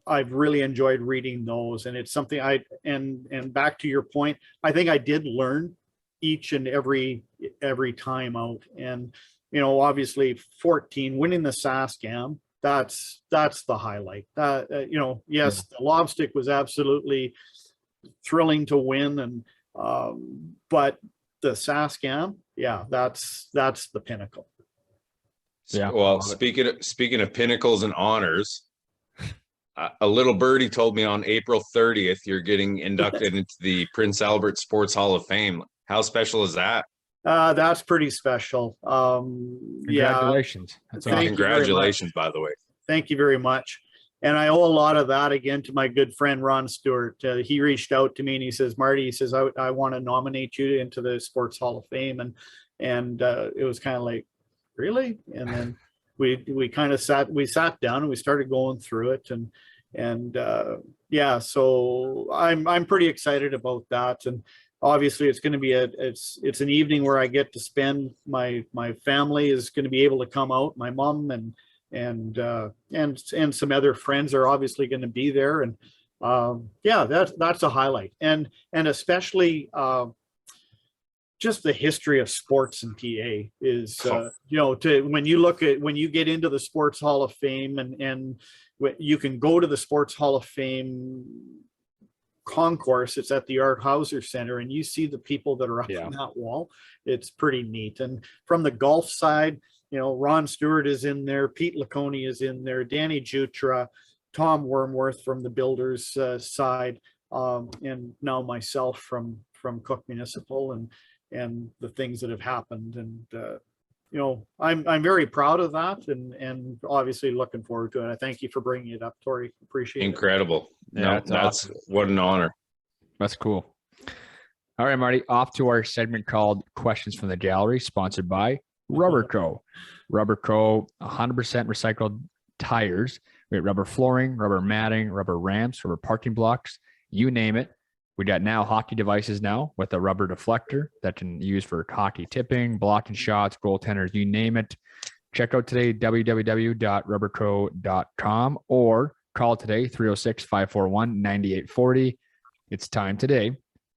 I've really enjoyed reading those. And it's something and back to your point, I think I did learn each and every time out. And, obviously 14, winning the Saskam, that's the highlight. Yes, the lobstick was absolutely thrilling to win, and but the Saskam, yeah, that's the pinnacle. Yeah. Well, speaking of pinnacles and honors, a little birdie told me on April 30th you're getting inducted into the Prince Albert Sports Hall of Fame. How special is that? That's pretty special. Congratulations. Yeah. Congratulations, by the way. Thank you very much. And I owe a lot of that again to my good friend Ron Stewart. He reached out to me and he says, "Marty," he says, I want to nominate you into the Sports Hall of Fame. And it was kind of like, really? And then we kind of sat down and we started going through it. And so I'm pretty excited about that. And obviously it's going to be it's an evening where I get to spend, my family is going to be able to come out, my mom and some other friends are obviously going to be there. And that's a highlight. And especially just the history of sports in PA is, when you get into the Sports Hall of Fame and you can go to the Sports Hall of Fame concourse. It's at the Art Hauser Center, and you see the people that are up on that wall. It's pretty neat. And from the golf side, Ron Stewart is in there, Pete Laconey is in there, Danny Jutra, Tom Wormworth from the Builders side, and now myself from Cook Municipal, and the things that have happened. And I'm very proud of that, and obviously looking forward to it. I thank you for bringing it up, Torrie. Appreciate it. Incredible. Yeah, that's what an honor. That's cool. All right, Marty, off to our segment called Questions from the Gallery, sponsored by Rubber Co. Rubber Co. 100% recycled tires. We got rubber flooring, rubber matting, rubber ramps, rubber parking blocks, you name it. We got now hockey devices now with a rubber deflector that can use for hockey tipping, blocking shots, goaltenders, you name it. Check out today, www.rubberco.com, or call today, 306-541-9840. It's time today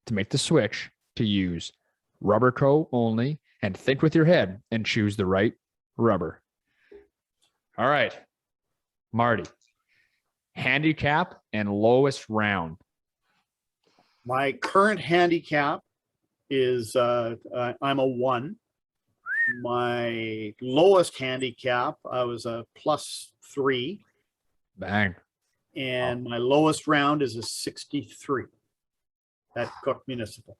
to make the switch to use Rubber Co. only, and think with your head and choose the right rubber. All right, Marty, handicap and lowest round. My current handicap is I'm a 1. My lowest handicap, I was a +3, Bang. and my lowest round is a 63 at Cook Municipal.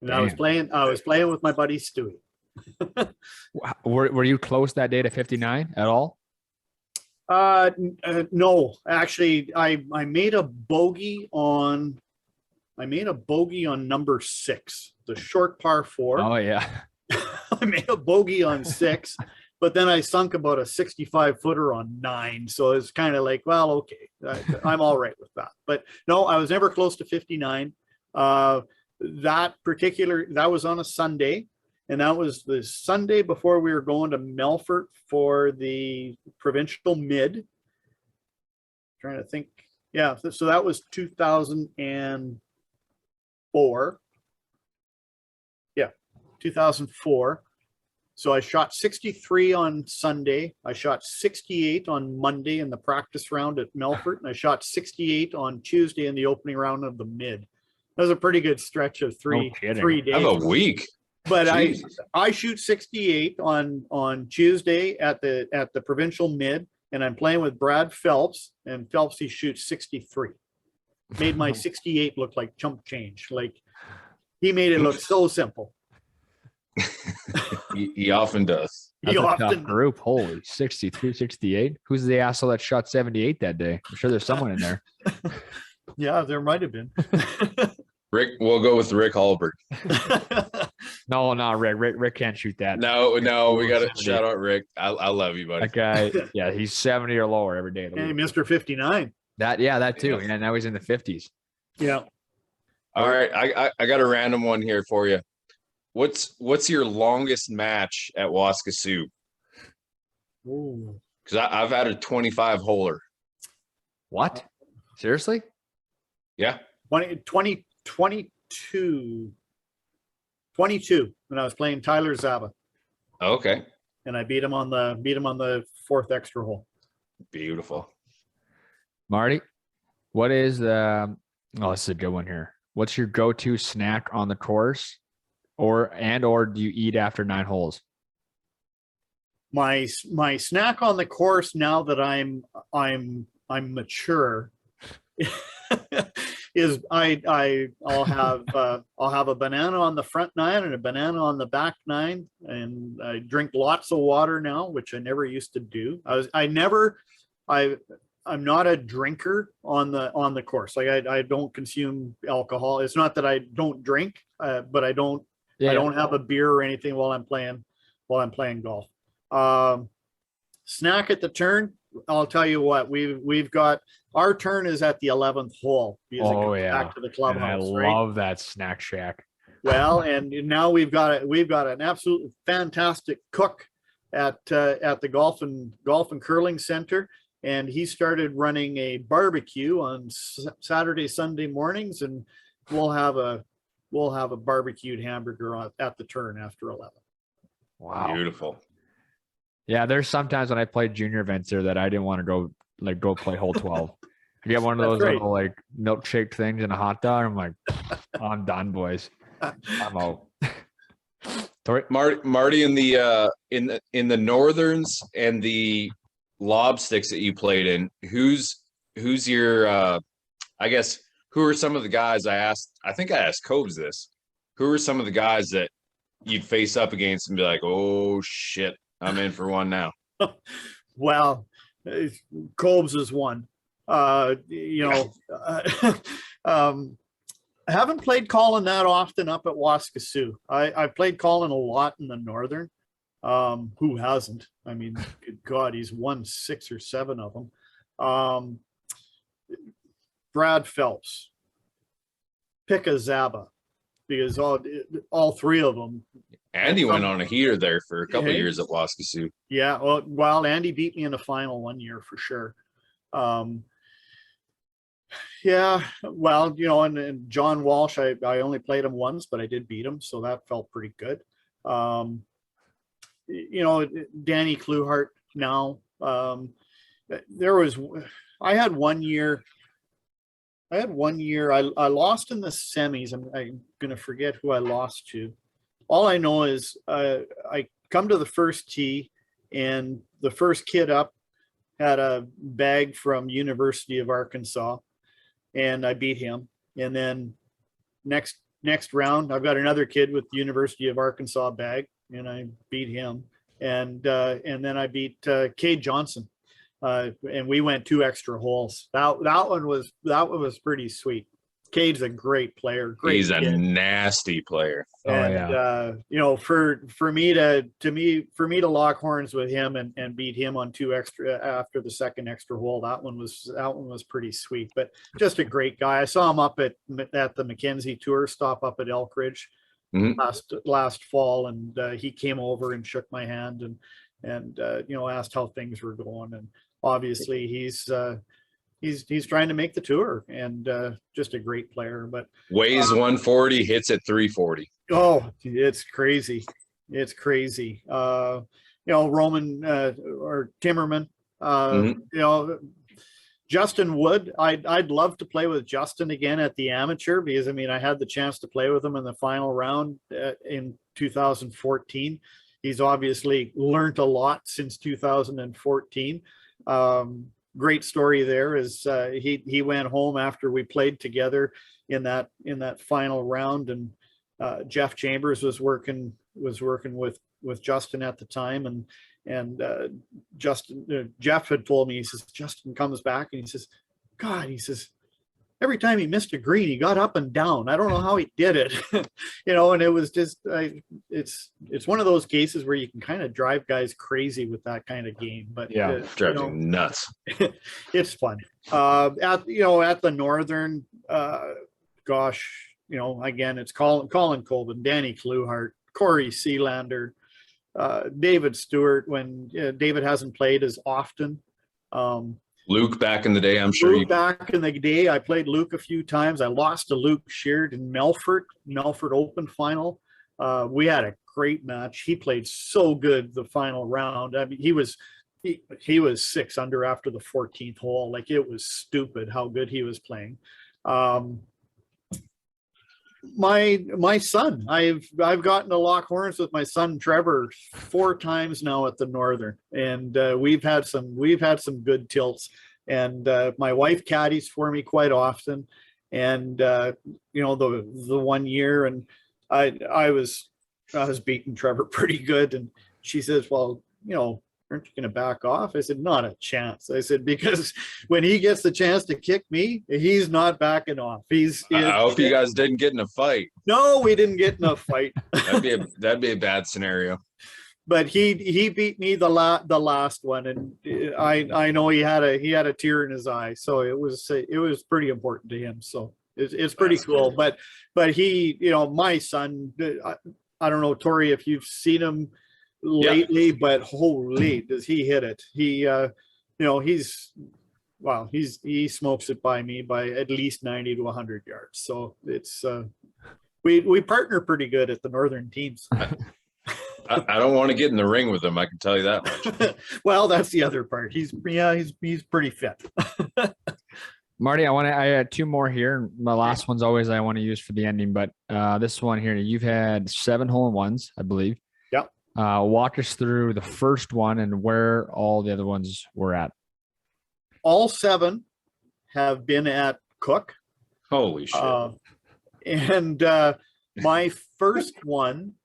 And I was playing with my buddy Stewie. Were you close that day to 59 at all? No, actually, I made a bogey on number 6, the short par 4. Oh yeah. I made a bogey on 6, but then I sunk about a 65-footer on 9. So it's kind of like, well, okay, I'm all right with that. But no, I was never close to 59. That was on a Sunday, and that was the Sunday before we were going to Melfort for the provincial mid. Trying to think. Yeah, so that was 2004. Yeah, 2004. So I shot 63 on Sunday. I shot 68 on Monday in the practice round at Melfort, and I shot 68 on Tuesday in the opening round of the mid. That was a pretty good stretch of three days. Have a week. But Jesus. I shoot 68 on Tuesday at the provincial mid, and I'm playing with Brad Phelps, and Phelps, he shoots 63. Made my 68 look like chump change. Like, he made it look so simple. He often does. That's a tough group. Holy 63, 68. Who's the asshole that shot 78 that day? I'm sure there's someone in there. Yeah, there might have been. Rick, we'll go with Rick Hallberg. No, not Rick. Rick can't shoot that. No, we got to shout out Rick. I love you, buddy. That guy, yeah, he's 70 or lower every day of the Hey, week. Mr. 59. That too. And now he's in the 50s. Yeah. All right, I got a random one here for you. What's your longest match at Waskesiu? Because I've had a 25-holer. What? Seriously? Yeah. 22 when I was playing Tyler Zaba, Okay. and I beat him on the 4th extra hole. Beautiful. Marty, what is the this is a good one here. What's your go-to snack on the course? Or do you eat after 9 holes? My snack on the course, now that I'm mature, is I'll have a banana on the front 9 and a banana on the back 9, and I drink lots of water now, which I never used to do. I'm not a drinker on the course. Like, I don't consume alcohol. It's not that I don't drink, but I don't have a beer or anything while I'm playing golf. Snack at the turn. I'll tell you what, we've got, our turn is at the 11th hole. Back to the clubhouse. And I love that snack shack. Well, and now we've got an absolutely fantastic cook at the golf and curling center, and he started running a barbecue on Saturday, Sunday mornings, and we'll have a barbecued hamburger at the turn after 11. Wow. Beautiful. Yeah, there's sometimes when I played junior events there that I didn't want to go play hole 12. I get one of those little like milkshake things and a hot dog. I'm like, I'm done, boys. I'm out. Marty, in the Northerns and the lob sticks that you played in, who's your I guess, who are some of the guys I think I asked Cobes this. Who are some of the guys that you'd face up against and be like, oh shit, I'm in for one now? Well, Cobes is one. I haven't played Colin that often up at Waskesiu. I played Colin a lot in the Northern. Who hasn't? I mean, good God, he's won 6 or 7 of them. Brad Phelps, Pika Zaba, because all 3 of them. Andy went on a heater there for a couple of years at Waskesiu. Yeah, well, Andy beat me in the final one year for sure. Yeah, well, and John Walsh, I only played him once, but I did beat him, so that felt pretty good. Danny Kluhart now. I had one year. I lost in the semis. I'm gonna forget who I lost to. All I know is I come to the first tee, and the first kid up had a bag from University of Arkansas, and I beat him. And then next round, I've got another kid with the University of Arkansas bag, and I beat him. And then I beat Cade Johnson, and we went 2 extra holes. That one was pretty sweet. Cade's a great player. Great He's a kid. nasty player. And you know, for me to lock horns with him and beat him on 2 extra after the second extra hole, that one was pretty sweet. But just a great guy. I saw him up at the Mackenzie Tour stop up at Elkridge last fall, and he came over and shook my hand and you know, asked how things were going. And obviously he's trying to make the tour, and just a great player. But Weighs 140, hits at 340. oh, it's crazy. It's crazy. You know, Roman or Timmerman, you know, Justin Wood. I'd love to play with Justin again at the amateur, because I mean, I had the chance to play with him in the final round in 2014. He's obviously learned a lot since 2014. Great story there is he went home after we played together in that final round, and Jeff Chambers was working with Justin at the time, and Jeff had told me, he says, Justin comes back and he says, God, he says, every time he missed a green, he got up and down. I don't know how he did it. You know, and it was just, it's one of those cases where you can kind of drive guys crazy with that kind of game. But yeah, drives you nuts. It's fun. At the Northern, gosh, you know, again, it's Colin Colvin, Danny Kluhart, Corey Sealander, David Stewart, when David hasn't played as often. Luke back in the day, I'm sure. Luke back in the day, I played Luke a few times. I lost to Luke Sheard in Melfort Open final. We had a great match. He played so good the final round. I mean, he was 6 under after the 14th hole. Like, it was stupid how good he was playing. My son, I've gotten to lock horns with my son Trevor 4 times now at the Northern, and we've had some good tilts. And my wife caddies for me quite often, and you know, the one year, and I was beating Trevor pretty good, and she says, well, you know, aren't you going to back off? I said, not a chance. I said, because when he gets the chance to kick me, he's not backing off. I hope you guys didn't get in a fight. No, we didn't get in a fight. that'd be a bad scenario. But he beat me the last one, and I know he had a tear in his eye. So it was pretty important to him. So it's pretty cool. But he, you know, my son, I don't know, Torrie, if you've seen him lately, but holy, does he hit it. He you know, he smokes it by me by at least 90 to 100 yards. So it's we partner pretty good at the Northern teams. I don't want to get in the ring with him, I can tell you that much. Well, that's the other part. He's pretty fit. Marty, I had 2 more here. My last one's always I want to use for the ending, but this one here, you've had 7 hole-in-ones, I believe. Yep. Walk us through the first one and where all the other ones were at. All 7 have been at Cook. Holy shit. And my first one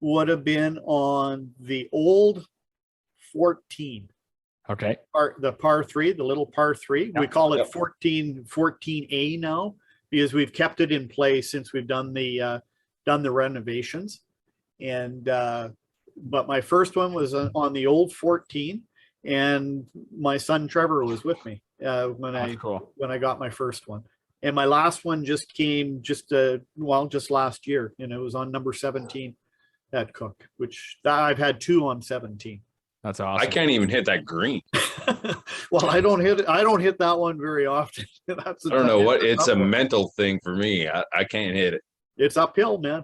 would have been on the old 14. Okay. The par 3, the little par 3. Yep. We call it 14A now, because we've kept it in place since we've done the renovations. And but my first one was on the old 14, and my son Trevor was with me when I got my first one. And my last one just came just last year, and it was on number 17 at Cook, which I've had 2 on 17. That's awesome. I can't even hit that green. Well, I don't hit that one very often. I don't know what, it's a mental thing for me. I can't hit it. It's uphill, man.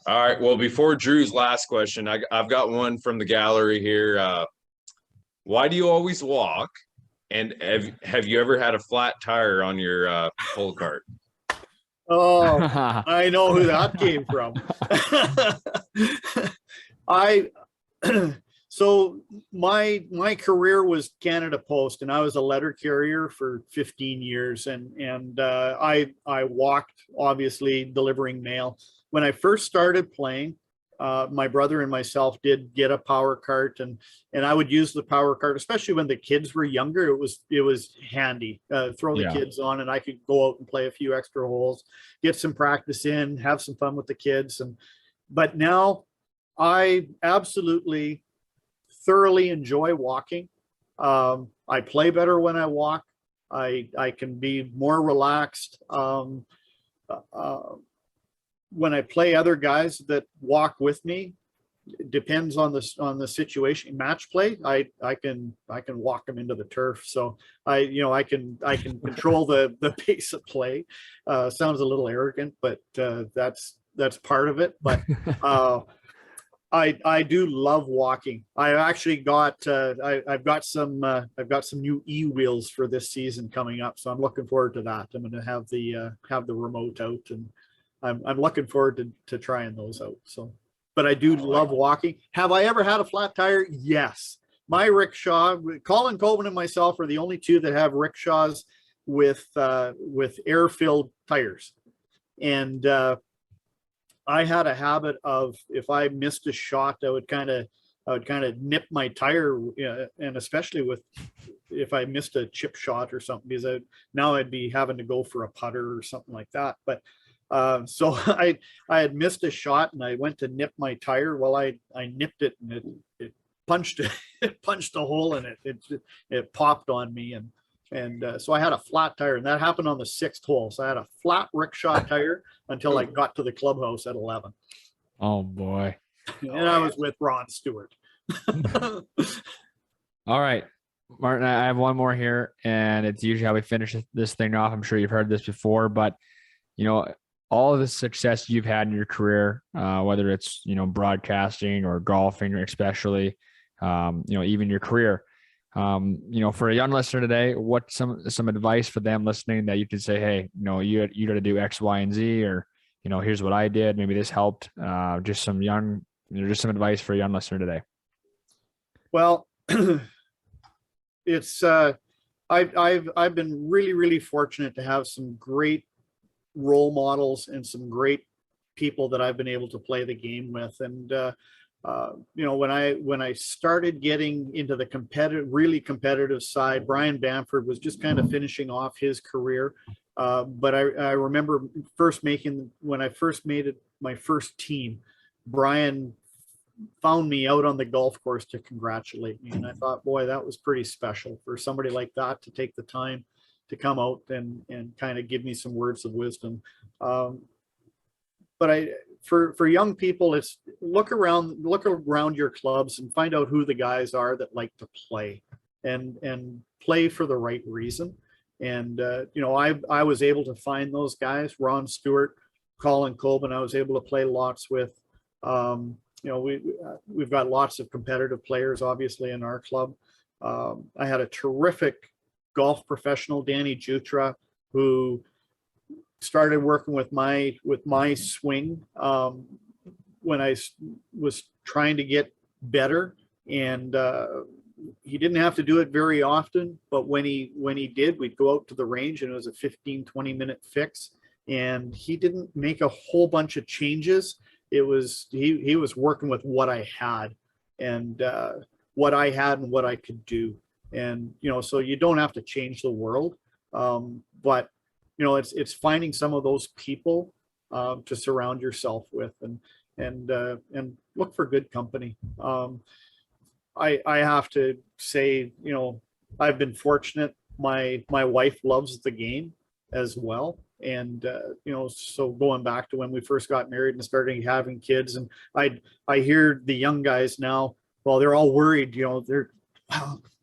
All right. Well, before Drew's last question, I've got one from the gallery here. Why do you always walk And have you ever had a flat tire on your pull cart? Oh, I know who that came from. I so my career was Canada Post, and I was a letter carrier for 15 years, and I walked, obviously delivering mail. When I first started playing, my brother and myself did get a power cart, and I would use the power cart, especially when the kids were younger. It was handy. Throw the Yeah. kids on, and I could go out and play a few extra holes, get some practice in, have some fun with the kids. But now I absolutely thoroughly enjoy walking. I play better when I walk. I can be more relaxed. When I play other guys that walk with me, it depends on the situation. Match play, I can walk them into the turf. So I can control the pace of play. Sounds a little arrogant, but that's part of it. But I do love walking. I actually got I've got some new e-wheels for this season coming up, so I'm looking forward to that. I'm going to have the remote out, and I'm looking forward to trying those out. So, but I do love walking. Have I ever had a flat tire? Yes. My rickshaw, Colin Coben and myself are the only two that have rickshaws with air-filled tires, and I had a habit of, if I missed a shot, I would kind of nip my tire, and especially if I missed a chip shot or something, because now I'd be having to go for a putter or something like that. But so I had missed a shot, and I went to nip my tire. Well, I nipped it, and it punched it punched a hole in it. It popped on me, and so I had a flat tire, and that happened on the 6th hole. So I had a flat rickshaw tire until I got to the clubhouse at 11. Oh boy. And I was with Ron Stewart. All right, Martin, I have one more here, and it's usually how we finish this thing off. I'm sure you've heard this before, but all of the success you've had in your career, whether it's, broadcasting or golfing, or especially, even your career, for a young listener today, what's some advice for them listening that you could say, hey, you got to do X, Y, and Z, or, here's what I did. Maybe this helped. Just some advice for a young listener today. Well, it's I've been really, really fortunate to have some great role models and some great people that I've been able to play the game with. And when I started getting into the really competitive side, Brian Bamford was just kind of finishing off his career. But I remember when I first made my first team, Brian found me out on the golf course to congratulate me. And I thought, boy, that was pretty special for somebody like that to take the time to come out and kind of give me some words of wisdom. But for young people, it's look around your clubs and find out who the guys are that like to play and play for the right reason. And I was able to find those guys. Ron Stewart, Colin Coben, I was able to play lots with. We've got lots of competitive players, obviously, in our club. I had a terrific golf professional, Danny Jutra, who started working with my swing when I was trying to get better, and he didn't have to do it very often, but when he did, we'd go out to the range, and it was a 15-20 minute fix, and he didn't make a whole bunch of changes. It was he was working with what I had, and what I could do. And so you don't have to change the world, but it's finding some of those people to surround yourself with, and look for good company. I have to say, I've been fortunate. My wife loves the game as well. And so going back to when we first got married and starting having kids, and I hear the young guys now, well, they're all worried,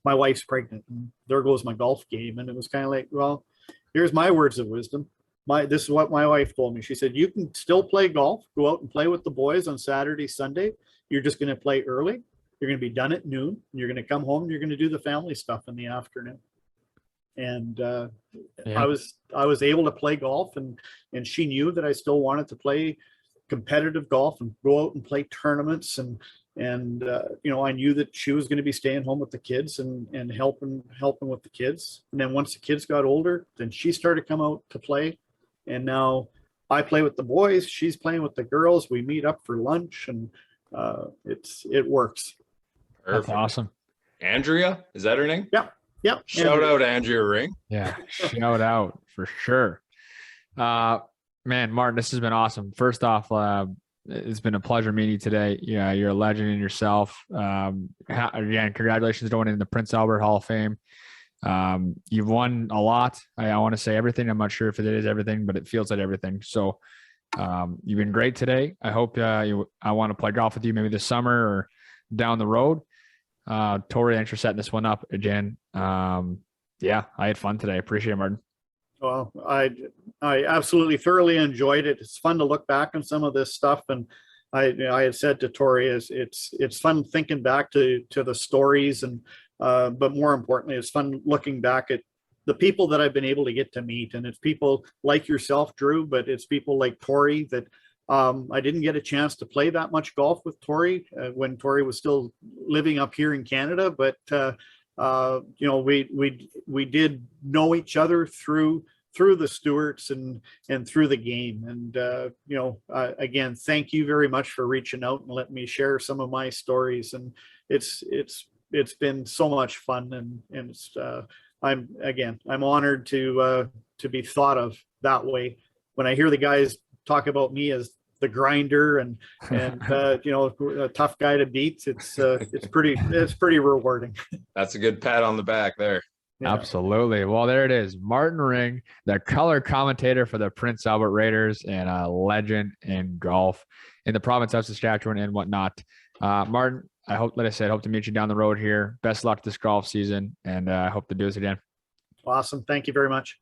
my wife's pregnant, and there goes my golf game. And it was kind of like, well, here's my words of wisdom. This is what my wife told me. She said, you can still play golf, go out and play with the boys on Saturday, Sunday. You're just going to play early. You're going to be done at noon, and you're going to come home, and you're going to do the family stuff in the afternoon. and Yeah. I was able to play golf, and she knew that I still wanted to play competitive golf and go out and play tournaments, and you know, I knew that she was going to be staying home with the kids and helping with the kids. And then once the kids got older, then she started to come out to play, and now I play with the boys, she's playing with the girls. We meet up for lunch, and it works. That's Perfect. awesome. Andrea, is that her name? Yep. Shout out Andrea Ring. Yeah. Shout out for sure. Man, Martin, this has been awesome. First off, it's been a pleasure meeting you today. Yeah, you're a legend in yourself. Again, congratulations on winning the Prince Albert Hall of Fame. You've won a lot. I want to say everything. I'm not sure if it is everything, but it feels like everything. So you've been great today. I hope I want to play golf with you maybe this summer or down the road. Torrie, thanks for setting this one up again. Yeah, I had fun today. Appreciate it, Martin. Well, I absolutely thoroughly enjoyed it. It's fun to look back on some of this stuff, and I had said to Torrie, it's fun thinking back to the stories, and but more importantly, it's fun looking back at the people that I've been able to get to meet, and it's people like yourself, Drew, but it's people like Torrie that I didn't get a chance to play that much golf with Torrie when Torrie was still living up here in Canada, but you know, we did know each other through the Stewarts and through the game. And you know, again, thank you very much for reaching out and letting me share some of my stories. And it's been so much fun, and it's I'm honored to be thought of that way. When I hear the guys talk about me as the grinder and you know, a tough guy to beat, it's pretty rewarding. That's a good pat on the back there. Yeah. Absolutely. Well, there it is. Martin Ring, the color commentator for the Prince Albert Raiders and a legend in golf in the province of Saskatchewan and whatnot. Martin, hope to meet you down the road here. Best luck this golf season, and I hope to do this again. Awesome. Thank you very much.